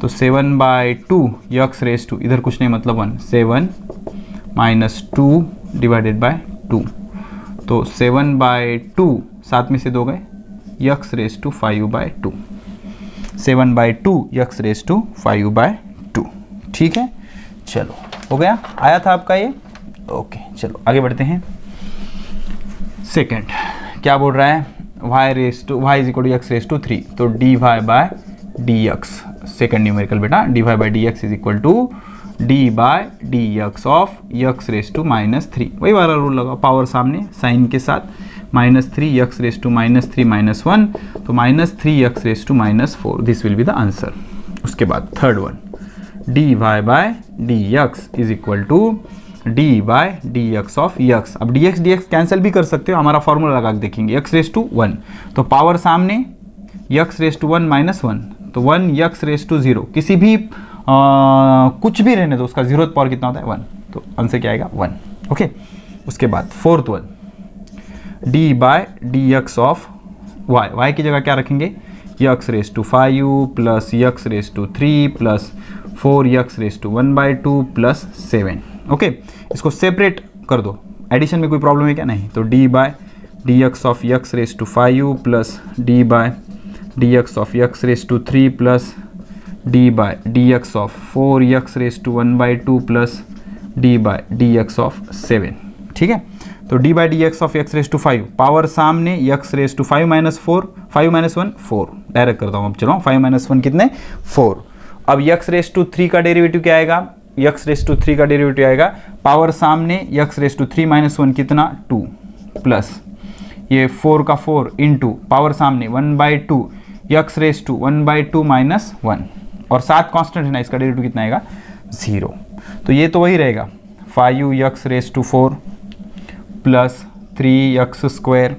तो 7/2 यक्स रेस टू इधर कुछ नहीं मतलब 1, 7 माइनस 2 डिवाइडेड बाय 2, तो 7/2 साथ में से 2 गए x raise to 5/2, 7/2 x raise to 5/2। ठीक है, चलो हो गया, आया था आपका ये। ओके, चलो आगे बढ़ते हैं। सेकंड क्या बोल रहा है y is equal to x raise to 3, तो dy by dx। Second numerical बेटा, dy by dx is equal to d by dx of x raise to -3। वही वाला रूल लगाओ, पावर सामने साइन के साथ -3 यक्स रेस टू -3 -1, तो -3 x raise to -4। This will be the answer. उसके बाद third one dy by dx is equal to d by dx of x. अब dx कैंसिल भी कर सकते हो, हमारा फॉर्मूला लगा के देखेंगे। यक्स रेस टू 1, तो पावर सामने यक्स रेस टू 1 -1, तो 1 यक्स रेस टू 0। किसी भी कुछ भी रहने दो, उसका 0th पावर कितना होता है 1, तो आंसर क्या आएगा 1। ओके, उसके बाद fourth one d by dx of y की जगह क्या रखेंगे x raise to 5 plus x raise to 3 plus 4 x raise to 1/2 plus 7। Okay, इसको सेपरेट कर दो, एडिशन में कोई प्रॉब्लम है क्या, नहीं। तो d by dx of x raise to 5 plus d by dx of x raise to 3 plus d by dx of 4 x raise to 1/2 plus d by dx of 7। ठीक है, तो d by dx of x raise to 5, power सामने x raise to 5 -1 4, direct करता हूँ अब, चलो 5 - 1 कितने 4। अब x रेस टू 3 का डेरिवेटिव क्या आएगा, x रेस टू 3 का डेरिवेटिव आएगा पावर सामने x रेस टू 3 - 1 कितना 2 प्लस ये 4 का 4 इंटू पावर सामने 1/2 x रेस टू 1/2 -1, और साथ कांस्टेंट है ना, इसका डेरिवेटिव कितना आएगा 0। तो ये तो वही रहेगा 5 x raise to 4 plus 3x square,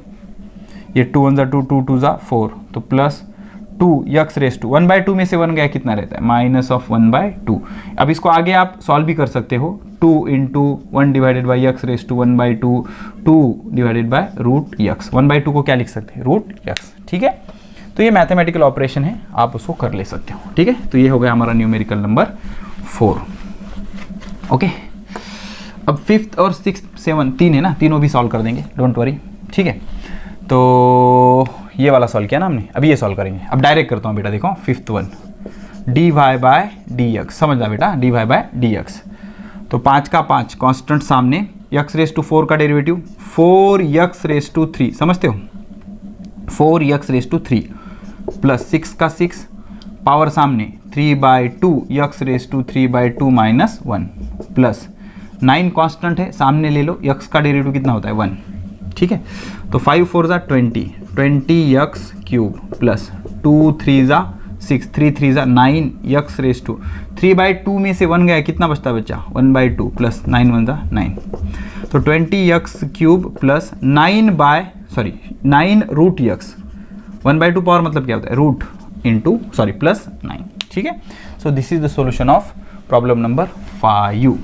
ये 2 1 2 2 2 4, तो प्लस 2 यक्स रेस टू 1/2 में से 1 गया कितना रहता है -1/2। अब इसको आगे आप सॉल्व भी कर सकते हो, 2 into 1 divided by x raise to 1/2, 2 divided by root x. 1/2 को क्या लिख सकते हैं रूट यक्स। ठीक है, तो ये मैथमेटिकल ऑपरेशन है, आप उसको कर ले सकते हो। ठीक है, तो ये हो गया हमारा न्यूमेरिकल नंबर 4। ओके, अब फिफ्थ और सिक्स 7 तीन है ना, तीनों भी सॉल्व कर देंगे, डोंट वरी। ठीक है, तो ये वाला सॉल्व किया ना हमने, अभी ये सॉल्व करेंगे। अब डायरेक्ट करता हूँ बेटा, देखो fifth one dy by dx, समझना बेटा dy बाय dx। तो 5 का 5 कांस्टेंट सामने, x रेस टू 4 का डेरिवेटिव 4 x रेस टू 3, समझते हो 4 x रेस टू 3 प्लस 6 का 6 पावर सामने 3/2 x raise to 3/2 -1 plus 9 constant है सामने ले लो, x का डेरिवेटिव कितना होता है 1। ठीक है, तो 5 4 ज़ा 20 x क्यूब प्लस 2 3 ज़ा 6 3 3 ज़ा 9 x रेस टू 3/2 में से 1 गया, कितना बचता है बच्चा 1/2 प्लस 9 1 ज़ा 9, तो 20 x cube plus 9 root x। 1/2 power मतलब क्या होता है रूट इंटू प्लस 9। ठीक है, सो this is the solution of problem number 5।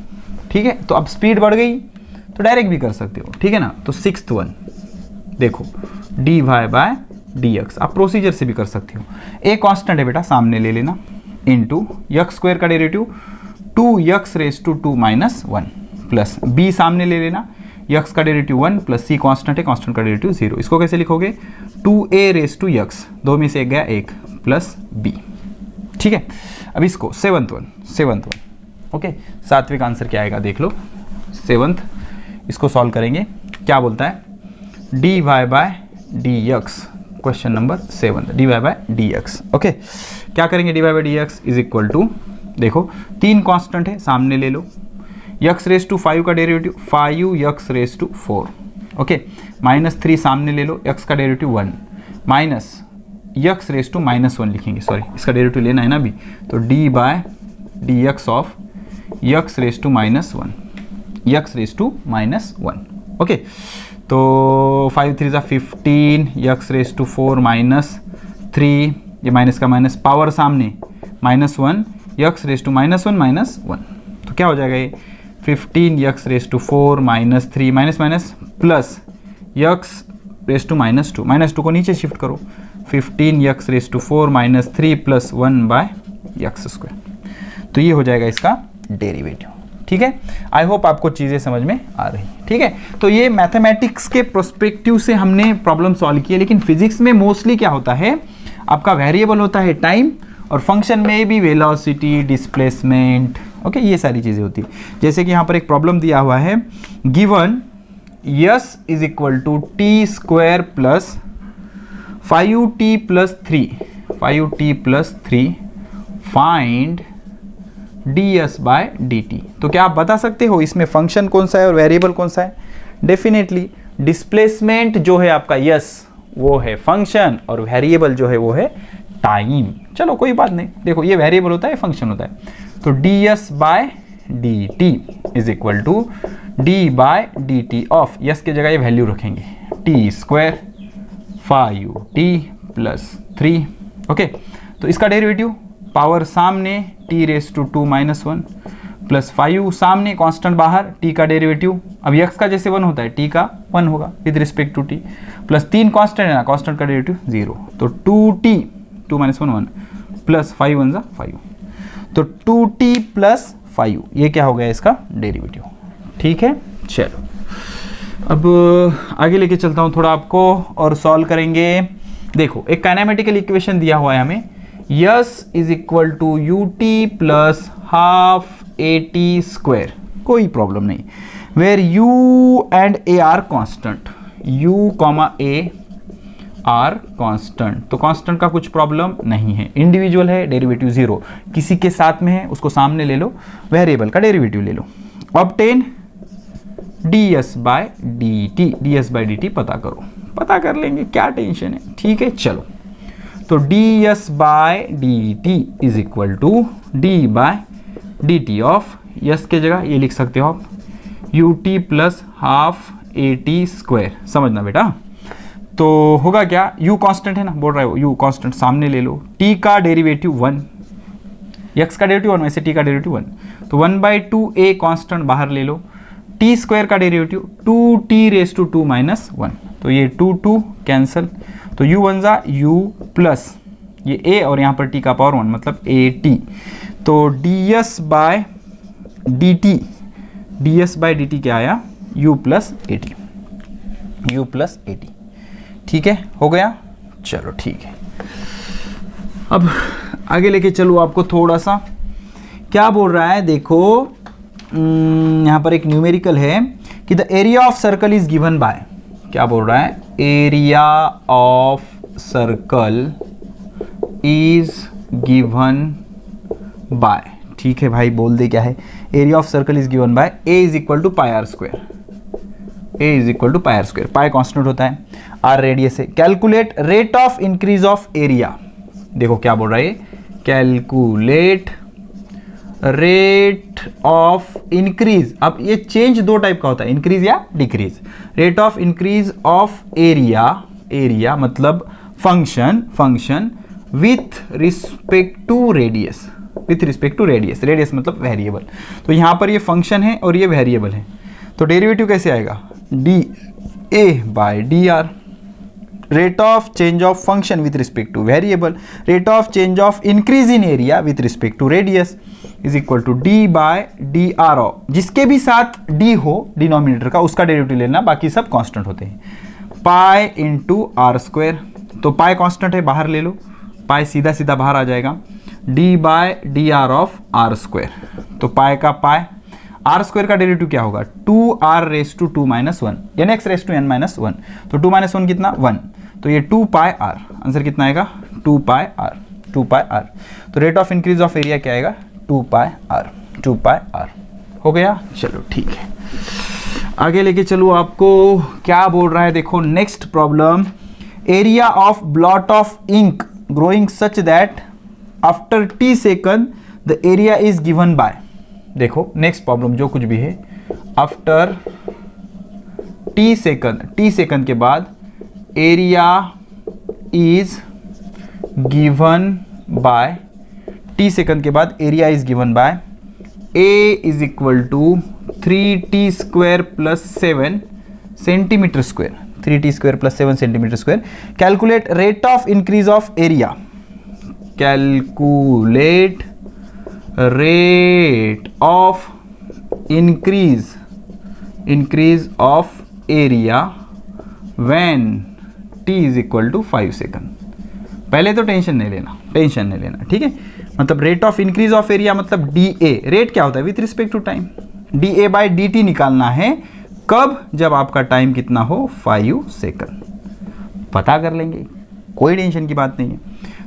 ठीक है, तो अब स्पीड बढ़ गई तो डायरेक्ट भी कर सकते हो, ठीक है ना। तो 6th वन देखो dy बाय dx, आप प्रोसीजर से भी कर सकते हो। ए कांस्टेंट है बेटा, सामने ले लेना, इनटू x स्क्वायर का डेरिवेटिव 2x⁻² -1 प्लस b सामने ले लेना, x का डेरिवेटिव 1 प्लस c कांस्टेंट है, कांस्टेंट का डेरिवेटिव 0। इसको कैसे लिखोगे 2a⁻x, दो में से एक गया एक, प्लस b। ठीक है, अब इसको 7th वन ओके, सात्विक आंसर क्या आएगा देख लो। 7th इसको सॉल्व करेंगे, क्या बोलता है dy by dx, question number 7 dy by dx। Okay, क्या करेंगे dy by dx is equal to, देखो 3 कांस्टेंट है, सामने ले लो, x⁻5 का डेरिवेटिव 5x⁻4 ओके, -3 सामने ले लो, x का डेरिवेटिव 1 माइनस x⁻−1 लिखेंगे, सॉरी इसका डेरिवेटिव लेना है ना अभी, तो dy by dx of x⁻−1 okay. तो 5 3 ज़ा 15, x⁻4 -3, ये माइनस का माइनस, पावर सामने -1, x⁻−1 -1, तो क्या हो जाएगा ये 15x⁻4 -3 minus minus plus x⁻2 -2 को नीचे शिफ्ट करो, 15x⁻4 -3 प्लस 1/x², तो ये हो जाएगा इसका डेरिवेटिव। ठीक है, आई होप आपको चीज़ें समझ में आ रही। ठीक है, तो ये मैथमेटिक्स के प्रोस्पेक्टिव से हमने प्रॉब्लम सॉल्व की है, लेकिन फिजिक्स में मोस्टली क्या होता है, आपका वेरिएबल होता है टाइम, और फंक्शन में भी वेलोसिटी, डिस्प्लेसमेंट, ओके, ये सारी चीज़ें होती है। जैसे कि यहाँ पर एक प्रॉब्लम दिया हुआ है, given s is equal to t² plus 5t+3 find ds by dt। तो क्या आप बता सकते हो इसमें फंक्शन कौन सा है और वेरिएबल कौन सा है? डेफिनेटली डिस्प्लेसमेंट जो है आपका यस वो है फंक्शन, और वेरिएबल जो है वो है टाइम। चलो कोई बात नहीं, देखो ये वेरिएबल होता है, फंक्शन होता है, तो ds by dt is equal to d by dt of, s की जगह ये वैल्यू रखेंगे, t² 5t+3 ओके। तो इसका डेरिवेटिव पावर सामने t⁻2 -1 प्लस 5 सामने, कांस्टेंट बाहर, t का डेरिवेटिव, अब x का जैसे 1 होता है t का 1 होगा with respect to t, plus 3 constant है ना, कांस्टेंट का डेरिवेटिव 0, तो 2t 2 -1 1 प्लस 5 1 ज़ा 5, तो 2t + 5 ये क्या हो गया इसका डेरिवेटिव। ठीक है, चलो अब आगे लेके चलता हूँ थोड़ा आपको और सॉल्व करेंगे। देखो एक काइनेमेटिकल इक्वेशन दिया हुआ है हमें, s is equal to ut plus half at², कोई प्रॉब्लम नहीं, where u and a are constant, u, a are constant, तो कॉन्स्टेंट का कुछ प्रॉब्लम नहीं है, इंडिविजुअल है, डेरिवेटिव 0, किसी के साथ में है उसको सामने ले लो, वेरिएबल का डेरिवेटिव ले लो, ऑब्टेन ds बाय dt पता करो, पता कर लेंगे, क्या टेंशन है। ठीक है, चलो तो ds by dt is equal to d by dt of, s के जगह ये लिख सकते हो आप ut प्लस हाफ at², समझना बेटा। तो होगा क्या, u कांस्टेंट है ना, बोल रहा है u कांस्टेंट, सामने ले लो, t का डेरिवेटिव 1, x का डेरिवेटिव 1 वैसे t का डेरिवेटिव 1, तो 1/2 a कांस्टेंट बाहर ले लो, t² का डेरिवेटिव 2t⁻2 -1, तो ये 2 कैंसिल, तो u 1 ज़ा u प्लस ये a और यहाँ पर t का पावर 1 मतलब at, तो ds बाय dt क्या आया u प्लस at। ठीक है, हो गया, चलो ठीक है। अब आगे लेके चलो आपको थोड़ा सा, क्या बोल रहा है देखो, यहाँ पर एक न्यूमेरिकल है कि the area of circle is given by, क्या बोल रहा है, area of circle is given by, ठीक है भाई बोल दे क्या है, area of circle is given by a is equal to πr², a is equal to πr², pi constant होता है, r रेडियस है, calculate rate of increase of area, देखो क्या बोल रहा है, कैलकुलेट रेट ऑफ इंक्रीज, अब ये चेंज दो टाइप का होता है, इंक्रीज या decrease, rate of increase of area मतलब function with respect to radius, with respect to radius, radius मतलब वेरिएबल। तो यहाँ पर ये फंक्शन है और ये वेरिएबल है, तो डेरिवेटिव कैसे आएगा, d a by d r, rate of change of function with respect to variable, rate of change of increase in area with respect to radius is equal to d by d r of, जिसके भी साथ D हो denominator का उसका derivative लेना, बाकी सब constant होते हैं, पाई इंटू आर स्क्वायर, तो पाई कांस्टेंट है बाहर ले लो, पाई सीधा सीधा बाहर आ जाएगा, d by d r of r square, तो पाई का पाई, आर स्क्वायर का डेरिवेटिव क्या होगा, 2r रेस टू 2 माइनस 1 यानी x raise to n minus 1, तो 2 माइनस 1 कितना 1, तो ये 2 पाई r, आंसर कितना आएगा 2 पाई r, 2 पाई r, तो rate of increase of area क्या आएगा 2 पाई r, 2 पाई r हो गया। चलो ठीक है, आगे लेके चलो, आपको क्या बोल रहा है देखो next problem, area of blot of ink growing such that after t second the area is given by, देखो नेक्स्ट प्रॉब्लम जो कुछ भी है, आफ्टर t सेकंड के बाद area is given by, t second के बाद area is given by a is equal to 3t square plus 7 centimetre square, 3t square plus 7 centimetre square, calculate rate of increase of area, calculate rate of increase of area when t is equal to 5 second. पहले तो tension नहीं लेना, ठीक है, मतलब rate of increase of area मतलब d a, rate क्या होता है with respect to time, d a by d t निकालना है, कब, जब आपका टाइम कितना हो 5 सेकंड, पता कर लेंगे, कोई टेंशन की बात नहीं है।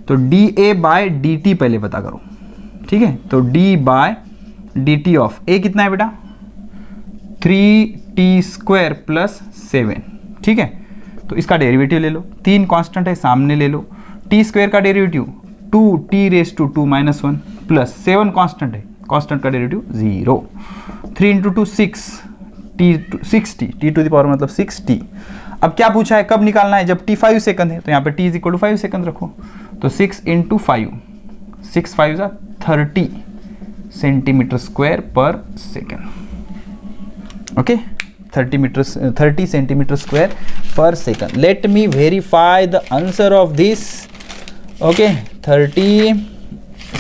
तो d a by D t पहले पता करो, ठीक है, तो d by D t of a कितना है बेटा 3t स्क्वायर प्लस 7, ठीक है, तो इसका डेरिवेटिव ले लो, 3 कांस्टेंट है सामने ले लो, t स्क्वायर का derivative 2t raise to 2 minus 1 plus 7 constant है, कांस्टेंट का derivative 0, 3 into 2 6, t to the power मतलब 6t। अब क्या पूछा है, कब निकालना है, जब t 5 सेकंड है, तो यहाँ पे t is equal to 5 second रखो, तो 6 इंटू 5, 6 5 जा 30 centimetre square per second, okay, 30 centimetre square per second. Let me verify the answer of this, okay, 30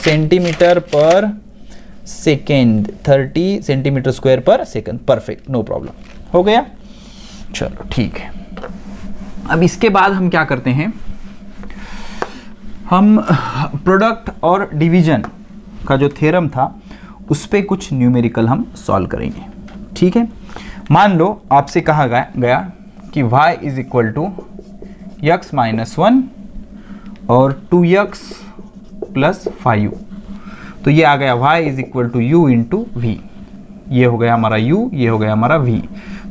centimetre per second, 30 centimetre square per second, perfect, no problem, हो गया। चलो ठीक है, अब इसके बाद हम क्या करते हैं, हम प्रोडक्ट और डिवीजन का जो थ्योरम था उस पे कुछ न्यूमेरिकल हम सॉल्व करेंगे, ठीक है। मान लो आपसे कहा गया कि y is equal to x minus 1 और 2x प्लस 5, तो ये आ गया y is equal to u into v, ये हो गया हमारा u, ये हो गया हमारा v।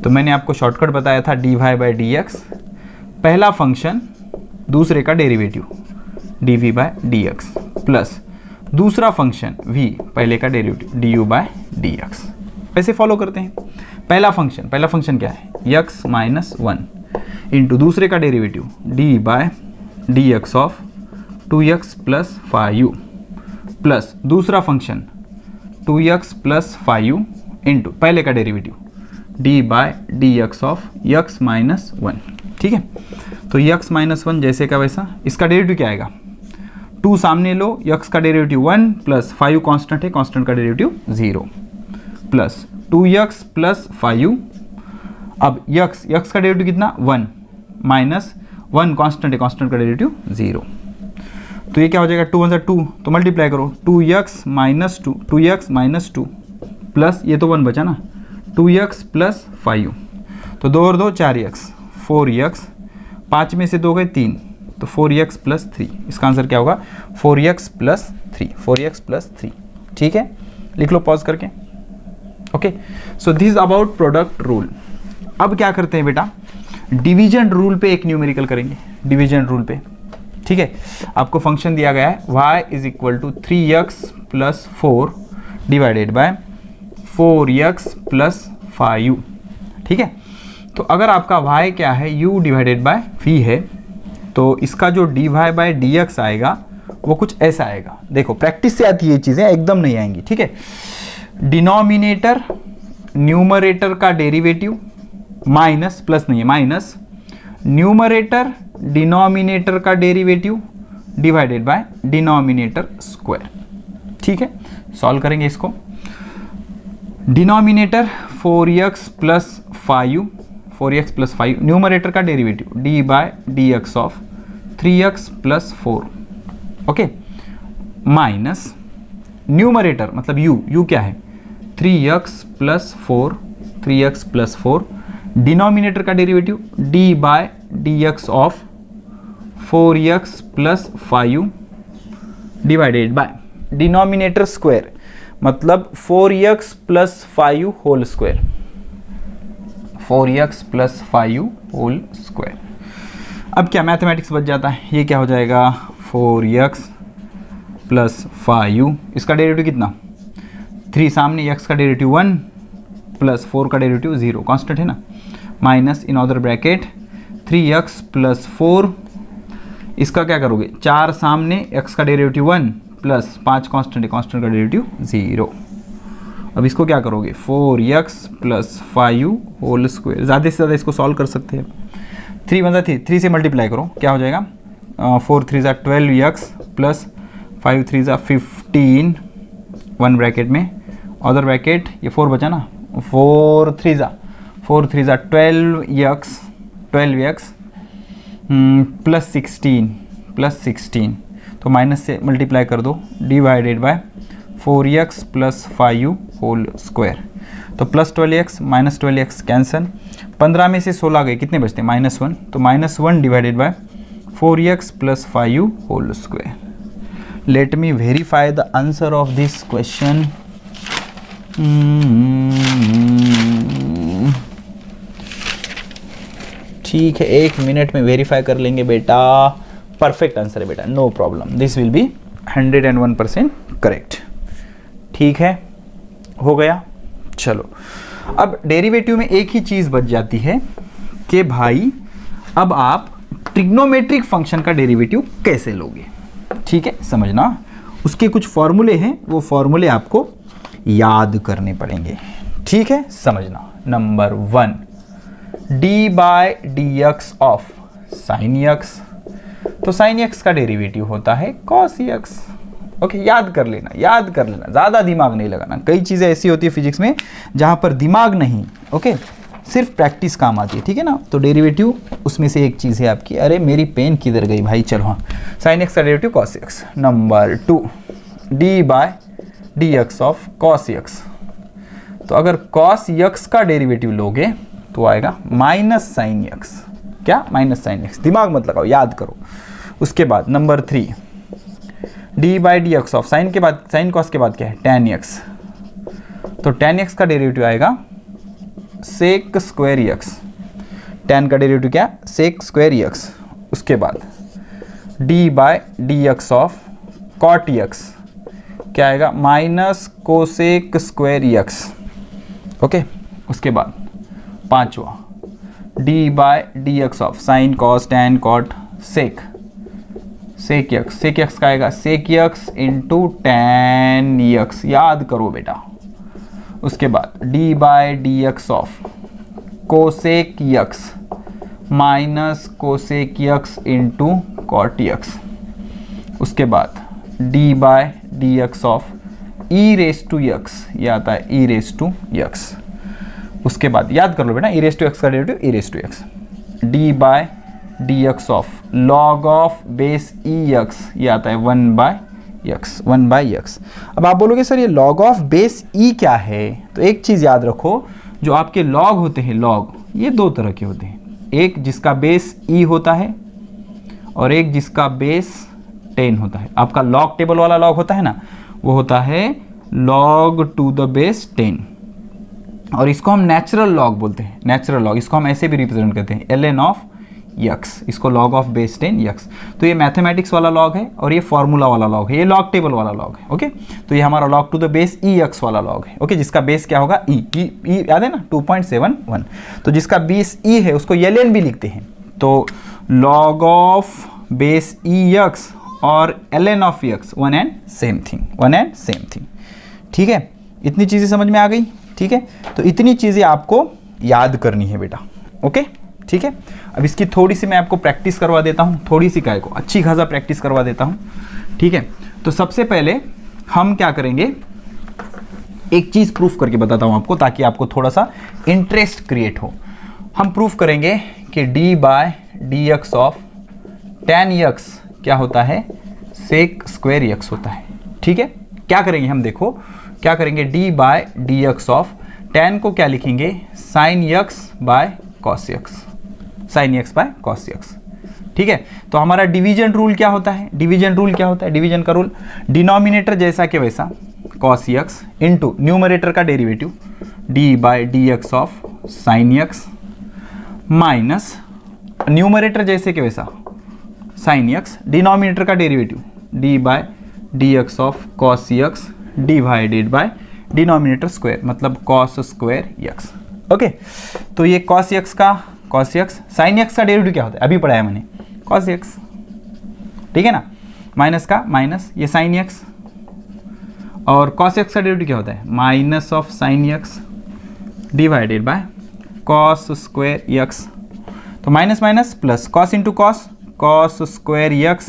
तो मैंने आपको शॉर्टकट बताया था dy बाई डी एक्स, पहला फंक्शन दूसरे का derivative dv by D x plus दूसरा फंक्शन v पहले का derivative du by D x, ऐसे फॉलो करते हैं। पहला फंक्शन क्या है x माइनस 1 इंटू दूसरे का derivative d by D x of 2x plus 5 plus दूसरा फंक्शन 2x प्लस 5 इंटू पहले का derivative d by D x of x minus 1, ठीक है। तो x माइनस 1 जैसे का वैसा, इसका डेरिवेटिव क्या आएगा, 2 सामने लो, x का डेरिवेटिव 1 प्लस 5 कांस्टेंट है, कांस्टेंट का डेरिवेटिव 0 प्लस 2x प्लस 5, अब x का डेरिवेटिव कितना 1 माइनस 1 कांस्टेंट है, कांस्टेंट का डेरिवेटिव 0, तो ये क्या हो जाएगा 2 1 2, तो मल्टीप्लाई करो 2x minus 2, 2x minus 2 plus ये तो 1 बचा ना 2x प्लस 5, तो 2 और 2 4x, 4x, 5 में से 2 गए 3, तो 4x प्लस 3, इसका आंसर क्या होगा 4x प्लस 3, 4x प्लस 3, ठीक है, लिख लो पॉज करके, okay. So this about product rule. अब क्या करते हैं बेटा, डिवीजन रूल पे एक न्यूमेरिकल करेंगे, डिवीजन रूल पे, ठीक है। आपको फंक्शन दिया गया है y is equal to 3x plus 4 divided by 4x plus 5, ठीक है। तो अगर आपका y क्या है u डिवाइडेड बाय v है, तो इसका जो dy बाय dx आएगा वो कुछ ऐसा आएगा। देखो प्रैक्टिस से आती है ये चीज़ें, एकदम नहीं आएंगी, ठीक है। डिनोमिनेटर न्यूमरेटर का डेरिवेटिव माइनस, प्लस नहीं है, माइनस न्यूमरेटर डिनोमिनेटर का derivative divided by denominator square, ठीक है। सॉल्व करेंगे इसको। Denominator 4x plus 5, 4x plus 5, numerator का derivative D by D x of 3x plus 4, okay, minus numerator मतलब u क्या है 3x plus 4, 3x plus 4, denominator का derivative d by D x of 4x plus 5 divided by denominator square मतलब 4x plus 5 whole square, 4x plus 5 whole square. अब क्या mathematics बच जाता है, ये क्या हो जाएगा 4x प्लस 5, इसका डेरिवेटिव कितना 3, सामने x का डेरिवेटिव 1 प्लस 4 का डेरिवेटिव 0, कांस्टेंट है ना, minus in other bracket 3x plus 4, इसका क्या करोगे 4 सामने, x का डेरिवेटिव 1 प्लस 5 कांस्टेंट है, कांस्टेंट का डेरिवेटिव 0। अब इसको क्या करोगे 4x प्लस 5 होल स्क्वायर, ज़्यादा से ज़्यादा इसको सॉल्व कर सकते हैं। 3 बन जाती है, 3 से मल्टीप्लाई करो, क्या हो जाएगा 4 3 ज़ा 12x प्लस 5 3 ज़ा 15, 1 ब्रैकेट में, अदर ब्रैकेट ये 4 बचा ना, 4 3 ज़ा 12x प्लस 16, तो माइनस से मल्टीप्लाई कर दो, divided by 4x plus 5 whole square, तो plus 12x minus 12x cancel, 15 में से 16 गए, कितने बचते हैं -1, तो -1 divided by 4x plus 5 whole square. Let me verify the answer of this question. ठीक है, 1 मिनट में वेरीफाई कर लेंगे बेटा, परफेक्ट आंसर है बेटा, no problem, this will be 101% correct. ठीक है, हो गया। चलो अब डेरिवेटिव में एक ही चीज़ बच जाती है कि भाई अब आप ट्रिग्नोमेट्रिक फंक्शन का डेरिवेटिव कैसे लोगे। ठीक है, समझना, उसके कुछ फॉर्मूले हैं, वो फॉर्मूले आपको याद करने पड़ेंगे। ठीक है, समझना। Number 1, d by D x of sine x, तो साइन एक्स का डेरिवेटिव होता है कॉस एक्स। ओके, याद कर लेना, ज़्यादा दिमाग नहीं लगाना। कई चीज़ें ऐसी होती है फिजिक्स में जहाँ पर दिमाग नहीं, ओके, सिर्फ प्रैक्टिस काम आती है। ठीक है ना, तो डेरिवेटिव उसमें से एक चीज़ है आपकी। अरे मेरी पेन किधर गई भाई, चलो हाँ, साइन एक्स का derivative cos x. Number 2, d by D x of cos x, तो अगर कॉस एक्स का डेरिवेटिव लोगे तो आएगा माइनस साइन एक्स। क्या, माइनस साइन एक्स, दिमाग मत लगाओ, याद करो। उसके बाद number 3, d by D x of sine के बाद, साइन कॉस के बाद क्या है टेन एक्स, तो टेन एक्स का डेरिवेटिव आएगा सेक स्क्वायर एक्स। टेन का डेरिवेटिव क्या, सेक स्क्वायर एक्स। उसके बाद D by D x of cot X, क्या आएगा minus cosec square X. Okay, उसके बाद 5वां, D by D x of sine cos tan cot sec, sec X. Sec X का आएगा sec X into tan X, याद करो बेटा। उसके बाद D by D x of cosec X minus cosec X into cot X. उसके बाद D by D x of e raise to x, यह आता है ई रेस टू एक्स। उसके बाद याद कर लो बेटा, ई रेस टू एक्स का derivative e raise to x. D by D x of log of base e x, ये आता है 1 बाय एक्स, 1 बाय एक्स। अब आप बोलोगे सर ये लॉग ऑफ बेस ई क्या है, तो एक चीज़ याद रखो, जो आपके लॉग होते हैं, लॉग ये दो तरह के होते हैं, एक जिसका बेस ई होता है और एक जिसका बेस 10 होता है। आपका लॉग टेबल वाला लॉग होता है ना, वो होता है लॉग टू द बेस 10, और इसको हम नेचुरल लॉग बोलते हैं। नेचुरल लॉग, इसको हम ऐसे भी रिप्रेजेंट करते हैं ln ऑफ यक्स, इसको लॉग ऑफ बेस 10 यक्स। तो ये मैथमेटिक्स वाला लॉग है और ये फॉर्मूला वाला लॉग है, ये लॉग टेबल वाला लॉग है। ओके, तो ये हमारा log to the base e x वाला लॉग है। ओके, जिसका बेस क्या होगा ई, याद है ना 2.71, तो जिसका बेस ई है उसको ln भी लिखते हैं। तो log of base e x और ln of x one and same thing. ठीक है, इतनी चीज़ें समझ में आ गई। ठीक है, तो इतनी चीज़ें आपको याद करनी है बेटा। ओके, ठीक है। अब इसकी थोड़ी सी मैं आपको प्रैक्टिस करवा देता हूँ, थोड़ी सी काय को अच्छी खासा प्रैक्टिस करवा देता हूँ। ठीक है, तो सबसे पहले हम क्या करेंगे, एक चीज़ प्रूफ करके बताता हूँ आपको, ताकि आपको थोड़ा सा इंटरेस्ट क्रिएट हो। हम प्रूफ करेंगे कि d by D x of tan x क्या होता है, सेक स्क्वायर x होता है। ठीक है, क्या करेंगे हम, देखो क्या करेंगे, d by D x of tan को क्या लिखेंगे, sine x by cos x, sine x by cos x। ठीक है, तो हमारा डिवीजन रूल क्या होता है, डिवीजन का रूल, डिनोमिनेटर जैसा कि वैसा cos x इंटू न्यूमरेटर का derivative D by D x of sine x minus numerator जैसे कि वैसा साइन x, डिनोमिनेटर का derivative D by D x of cos x divided by denominator square, मतलब cos square x। Okay, तो ये cos x sine x का derivative क्या होता है, अभी पढ़ाया मैंने, कॉस x। ठीक है ना, माइनस का माइनस ये साइन x, और कॉस x का डेरिवेटिव क्या होता है, minus of sine x divided by cos square x। तो minus minus plus, cos into cos, cos square x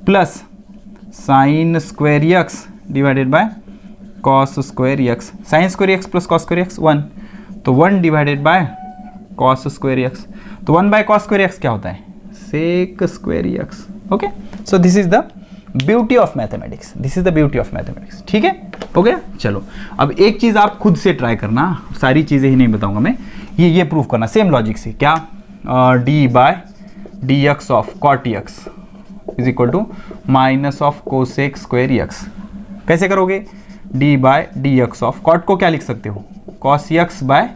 plus sine square x divided by cos square x, sine square x plus cos square x 1, तो 1 divided by cos square x, तो 1 by cos square x क्या होता है, sec square x। Okay, so this is the beauty of mathematics, ठीक है, हो गया। चलो अब एक चीज आप खुद से ट्राई करना, सारी चीजें ही नहीं बताऊंगा मैं, ये प्रूफ करना सेम लॉजिक से, क्या, d by D x of cot x is equal to minus of cosec square x। कैसे करोगे, d by D x of cot को क्या लिख सकते हो, cos x by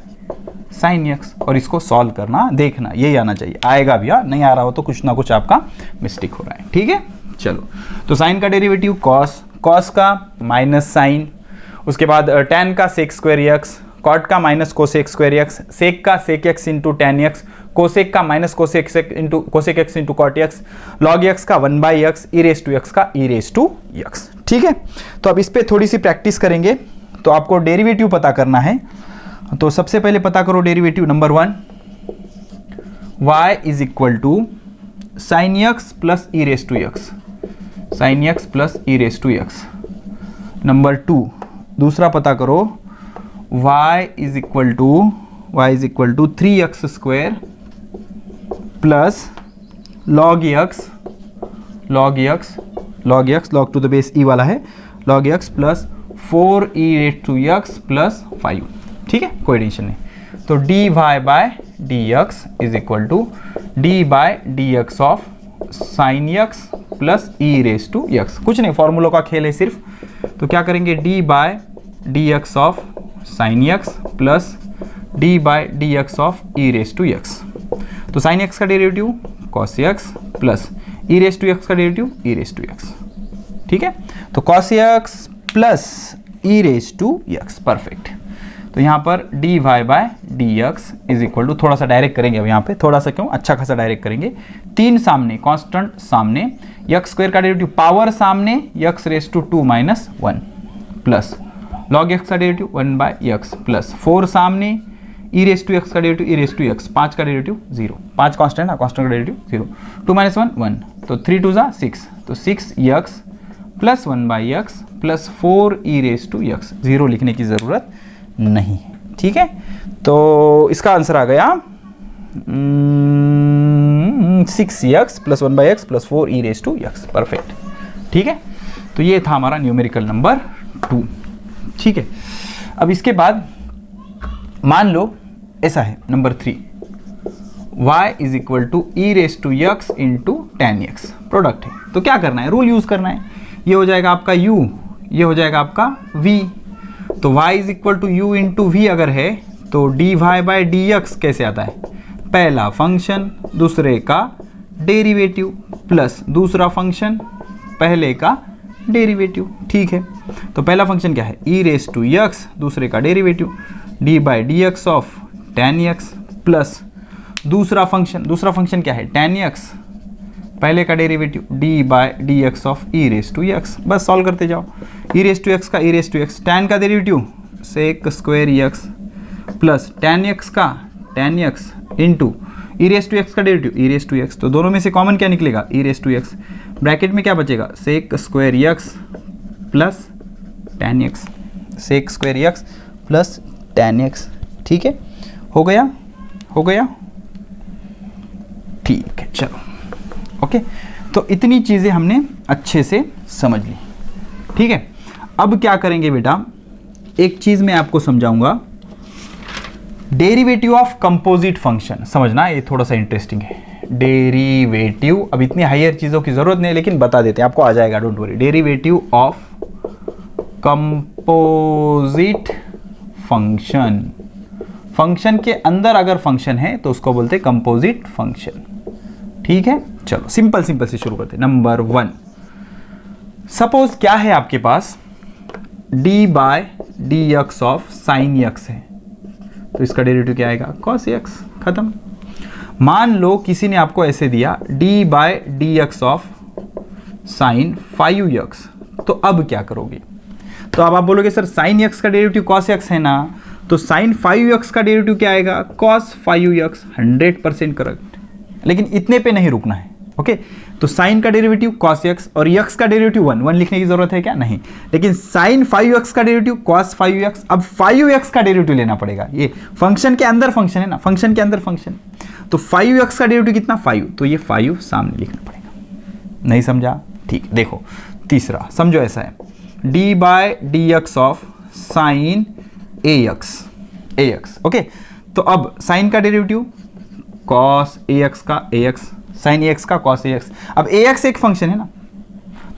sine x, और इसको सॉल्व करना, देखना यही आना चाहिए, आएगा भी, हाँ नहीं आ रहा हो तो कुछ ना कुछ आपका मिस्टेक हो रहा है। ठीक है, चलो तो साइन का डेरिवेटिव कॉस, कॉस का माइनस साइन, उसके बाद tan का सेक स्क्वायर x, कॉट का minus cosec square x, sec का sec x into tan x, cosec का minus cosec x into cot x, log x का 1/x, E raise to x का e raise to x। ठीक है, तो अब इस पे थोड़ी सी प्रैक्टिस करेंगे। तो आपको डेरिवेटिव पता करना है, तो सबसे पहले पता करो derivative number 1, y is equal to sine x plus e raise to x, sine x plus e raise to x। Number 2 दूसरा पता करो, y is equal to 3x square plus log to the base e वाला है, log x plus 4e raise to x plus 5। ठीक है, कोई tension नहीं। तो dy by dx is equal to d by D x of sine x plus e raise to x। कुछ नहीं, फॉर्मूलों का खेल है सिर्फ। तो क्या करेंगे, d by D x of sine x plus d by D x of e raise to x। तो साइन x का derivative cos x plus e raise to x का derivative e raise to x। ठीक है, तो cos x plus e raise to x, perfect. तो यहाँ पर d y by D x is equal to, थोड़ा सा डायरेक्ट करेंगे अब यहाँ पे, थोड़ा सा क्यों, अच्छा खासा डायरेक्ट करेंगे, 3 सामने कांस्टेंट सामने, x स्क्वायर का डेरिवेटिव पावर सामने x raise to 2 minus 1 plus log x का डेरिवेटिव 1/x प्लस 4 सामने, ई रेस टू x का derivative e raise to x, 5 का डेरिवेटिव 0, 5 कांस्टेंट है, कांस्टेंट का डेरिवेटिव 0, 2 माइनस 1 1, तो 3 2 जा 6, तो 6x plus 1/x plus 4 e raise to x, 0 लिखने की ज़रूरत नहीं। ठीक है, तो इसका आंसर आ गया 6x plus 1/x plus 4 e raise to x, perfect. ठीक है, तो ये था हमारा न्यूमेरिकल नंबर 2। ठीक है, अब इसके बाद मान लो ऐसा है number 3, y is equal to e raise to x into tan x, product है। तो क्या करना है, रूल यूज करना है, ये हो जाएगा आपका u, ये हो जाएगा आपका v। तो y is equal to u into v अगर है तो dy बाय dx कैसे आता है, पहला फंक्शन दूसरे का डेरिवेटिव प्लस दूसरा फंक्शन पहले का डेरिवेटिव। ठीक है, तो पहला फंक्शन क्या है, ई रेस टू x, दूसरे का derivative d by D x of tan x plus दूसरा फंक्शन क्या है, टैन x पहले का derivative D by D x of e raise to x, बस सॉल्व करते जाओ। ई रेस टू एक्स का e raise to x, tan का derivative sec square x plus tan x का tan x into e raise to x का derivative e raise to x. तो दोनों में से कॉमन क्या निकलेगा? E raise to x. Bracket में क्या बचेगा? Sec square x plus tan x, sec square x plus tan x. ठीक है, हो गया, हो गया, ठीक है, चलो ओके। तो इतनी चीज़ें हमने अच्छे से समझ ली। ठीक है, अब क्या करेंगे बेटा, एक चीज़ मैं आपको समझाऊंगा, डेरिवेटिव ऑफ कंपोजिट फंक्शन। समझना, ये थोड़ा सा इंटरेस्टिंग है। डेरिवेटिव, अब इतनी हायर चीज़ों की ज़रूरत नहीं, लेकिन बता देते हैं, आपको आ जाएगा, don't worry. Derivative of composite function, function के अंदर अगर फंक्शन है तो उसको बोलते हैं कंपोजिट फंक्शन। ठीक है, चलो सिंपल सिंपल से शुरू करते हैं। नंबर 1, सपोज क्या है आपके पास, d by D x of sine x है, तो इसका डेरिवेटिव क्या आएगा? Cos x. खत्म। मान लो किसी ने आपको ऐसे दिया d by D x of sine 5x, तो अब क्या करोगे? तो अब आप बोलोगे सर साइन एक्स का डेरिवेटिव कॉस एक्स है ना, तो साइन 5x का डेरिवेटिव क्या आएगा? Cos 5x। 100% करेक्ट, लेकिन इतने पे नहीं रुकना है। ओके, तो साइन का डेरिवेटिव कॉस एक्स और x का डेरिवेटिव 1 लिखने की जरूरत है क्या? नहीं, लेकिन साइन 5x का डेरिवेटिव कॉस 5x। अब 5x का डेरिवेटिव लेना पड़ेगा, ये फंक्शन के अंदर फंक्शन है ना, फंक्शन के अंदर फंक्शन। तो 5x का डेरिवेटिव कितना? 5, तो ये 5 सामने लिखना पड़ेगा। नहीं समझा? ठीक, देखो तीसरा समझो, ऐसा है d by D x of sine ax। Okay, तो अब साइन का डेरिवेटिव कॉस ax का ax, साइन ax का कॉस ax। अब ax एक फंक्शन है ना,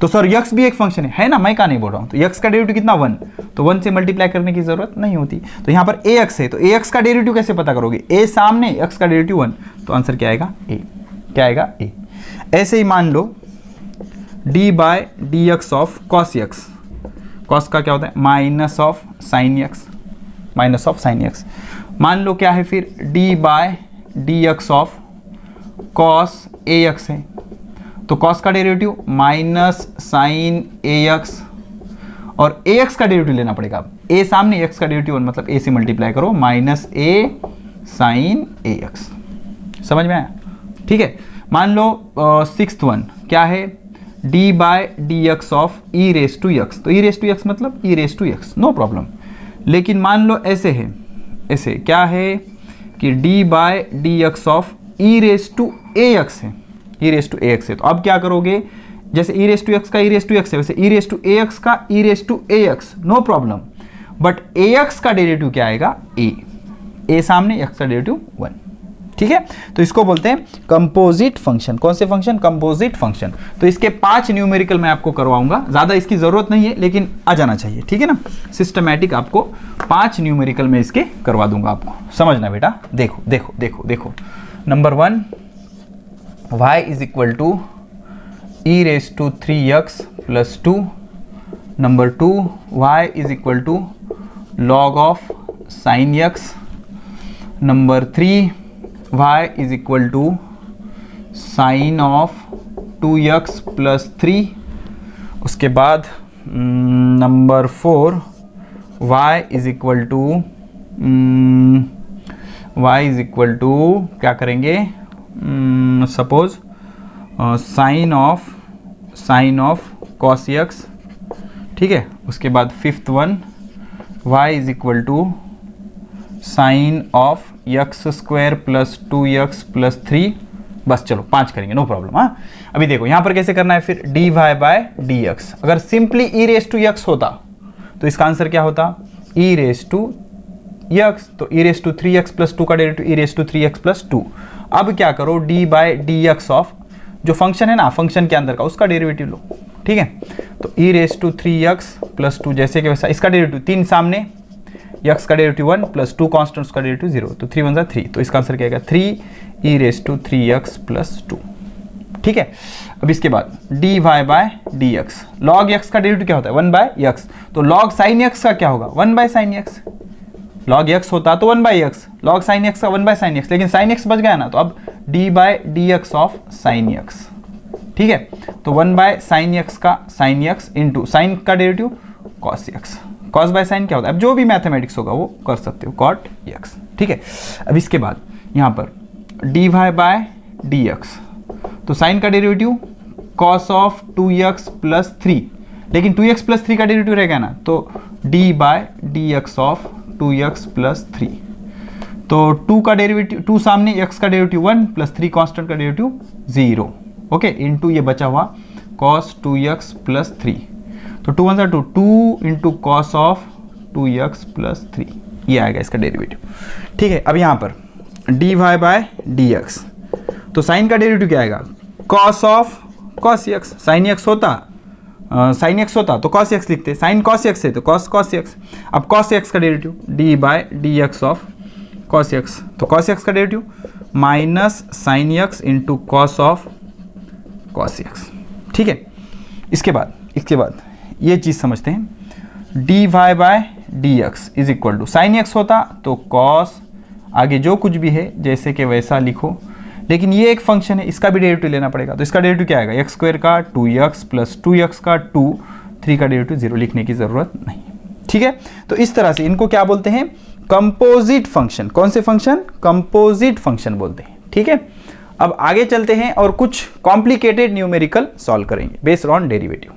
तो सर x भी एक फंक्शन है ना, मैं क्या नहीं बोल रहा हूं। तो x का डेरिवेटिव कितना? 1, तो 1 से मल्टीप्लाई करने की जरूरत नहीं होती। तो यहां पर ax है, तो ax का डेरिवेटिव कैसे पता करोगे? a सामने, x का डेरिवेटिव 1, तो आंसर क्या आएगा? a। क्या आएगा? a। ऐसे ही मान लो d by D x of cos x, cos का क्या होता है? Minus of sine x, minus of sine x. मान लो क्या है फिर, d by D x of cos ax है, तो कॉस का डेरिवेटिव माइनस साइन ax, और ax का डेरिवेटिव लेना पड़ेगा। a सामने, x का डेरिवेटिव 1, मतलब a से मल्टीप्लाई करो, माइनस a साइन ax। समझ में आया? ठीक है, मान लो सिक्स्थ वन क्या है, d by D x of e raise to x. तो ई रेस टू एक्स मतलब e raise to x, no problem. लेकिन मान लो ऐसे है, ऐसे क्या है कि d by D x of e raise to a x है, e raise to a x है। तो अब क्या करोगे, जैसे ई रेस टू एक्स का ई रेस टू एक्स है, वैसे e raise to a x का e raise to a x, no problem. But a x का डेरिवेटिव क्या आएगा? ए सामने, एक्स का डेरिवेटिव 1। ठीक है, तो इसको बोलते हैं कंपोजिट फंक्शन। कौन से फंक्शन? Composite function. तो इसके 5 न्यूमेरिकल मैं आपको करवाऊंगा, ज्यादा इसकी जरूरत नहीं है, लेकिन आ जाना चाहिए। ठीक है ना, सिस्टमैटिक आपको 5 न्यूमेरिकल में इसके करवा दूंगा, आपको समझना बेटा। देखो देखो देखो देखो, number 1 y is equal to e raise to 3x plus 2। Number 2 y is equal to log of sine x। Number 3 y is equal to sine of 2x plus 3। उसके बाद number 4 y is equal to क्या करेंगे, suppose sine of cos x। ठीक है, उसके बाद 5th one y is equal to sine of x square plus 2x plus 3। बस चलो 5 करेंगे, नो प्रॉब्लम। हाँ, अभी देखो यहाँ पर कैसे करना है फिर, dy बाय डी एक्स। अगर simply e raise to x होता तो इसका आंसर क्या होता? E raise to x. तो e raise to 3x plus 2 का derivative e raise to 3x plus 2। अब क्या करो, d by D x of जो फंक्शन है ना, फंक्शन के अंदर का, उसका डेरिवेटिव लो। ठीक है, तो e raise to 3x plus 2 जैसे कि वैसा, इसका डेरिवेटिव 3 सामने, x का डेरिवेटिव 1 प्लस 2 कॉन्स्टेंट, उसका डेरिवेटिव 0, तो 3 1 3। तो इसका आंसर क्या आएगा? 3 ई रेस टू 3x प्लस 2। ठीक है, अब इसके बाद dy by D x. Log x का डेरिवेटिव क्या होता है? 1 बाय एक्स। तो लॉग साइन x का क्या होगा? 1 by sine x। Log x होता तो 1 by x, log sine x का 1 बाय साइन x, लेकिन साइन x बच गया ना, तो अब d by D x of sine x। ठीक है। तो 1 बाय साइन एक्स का साइन एक्स इंटू साइन का derivative cos x, cos by sine क्या होता है, अब जो भी मैथमेटिक्स होगा वो कर सकते हो, कॉट एक्स, ठीक है। अब इसके बाद यहाँ पर d y by D x, तो साइन का derivative cos of 2x plus 3, लेकिन 2x प्लस 3 का डेरिवेटिव रहेगा ना, तो d by D x of 2x plus 3, तो 2 का डेरिवेटिव 2 सामने, x का डेरिवेटिव 1 प्लस 3 कांस्टेंट का डेरिवेटिव 0, ओके, इनटू ये बचा हुआ cos 2x प्लस 3, तो 2 1 2, 2 into cos of 2x plus 3, ये आएगा इसका डेरिवेटिव, ठीक है। अब यहाँ पर d y by D x, तो साइन का डेरिवेटिव क्या आएगा, cos of cos x, sine x होता तो कॉस एक्स लिखते, साइन कॉस एक्स है तो कॉस एक्स, अब कॉस एक्स का derivative D by D x of cos x, तो कॉस एक्स का derivative minus sine x into cos of cos x, ठीक है। इसके बाद ये चीज़ समझते हैं, d y by D x is equal to, sine x होता तो कॉस, आगे जो कुछ भी है जैसे कि वैसा लिखो, लेकिन ये एक फंक्शन है, इसका भी डेरिवेटिव लेना पड़ेगा, तो इसका डेरिवेटिव क्या आएगा, एक्स स्क्वायर का 2x प्लस 2x का 2, 3 का डेरिवेटिव 0, लिखने की ज़रूरत नहीं, ठीक है। तो इस तरह से इनको क्या बोलते हैं, कंपोजिट फंक्शन। कौन से फंक्शन, कंपोजिट फंक्शन बोलते हैं, ठीक है। अब आगे चलते हैं और कुछ कॉम्प्लिकेटेड न्यूमेरिकल सॉल्व करेंगे बेस्ड ऑन डेरिवेटिव।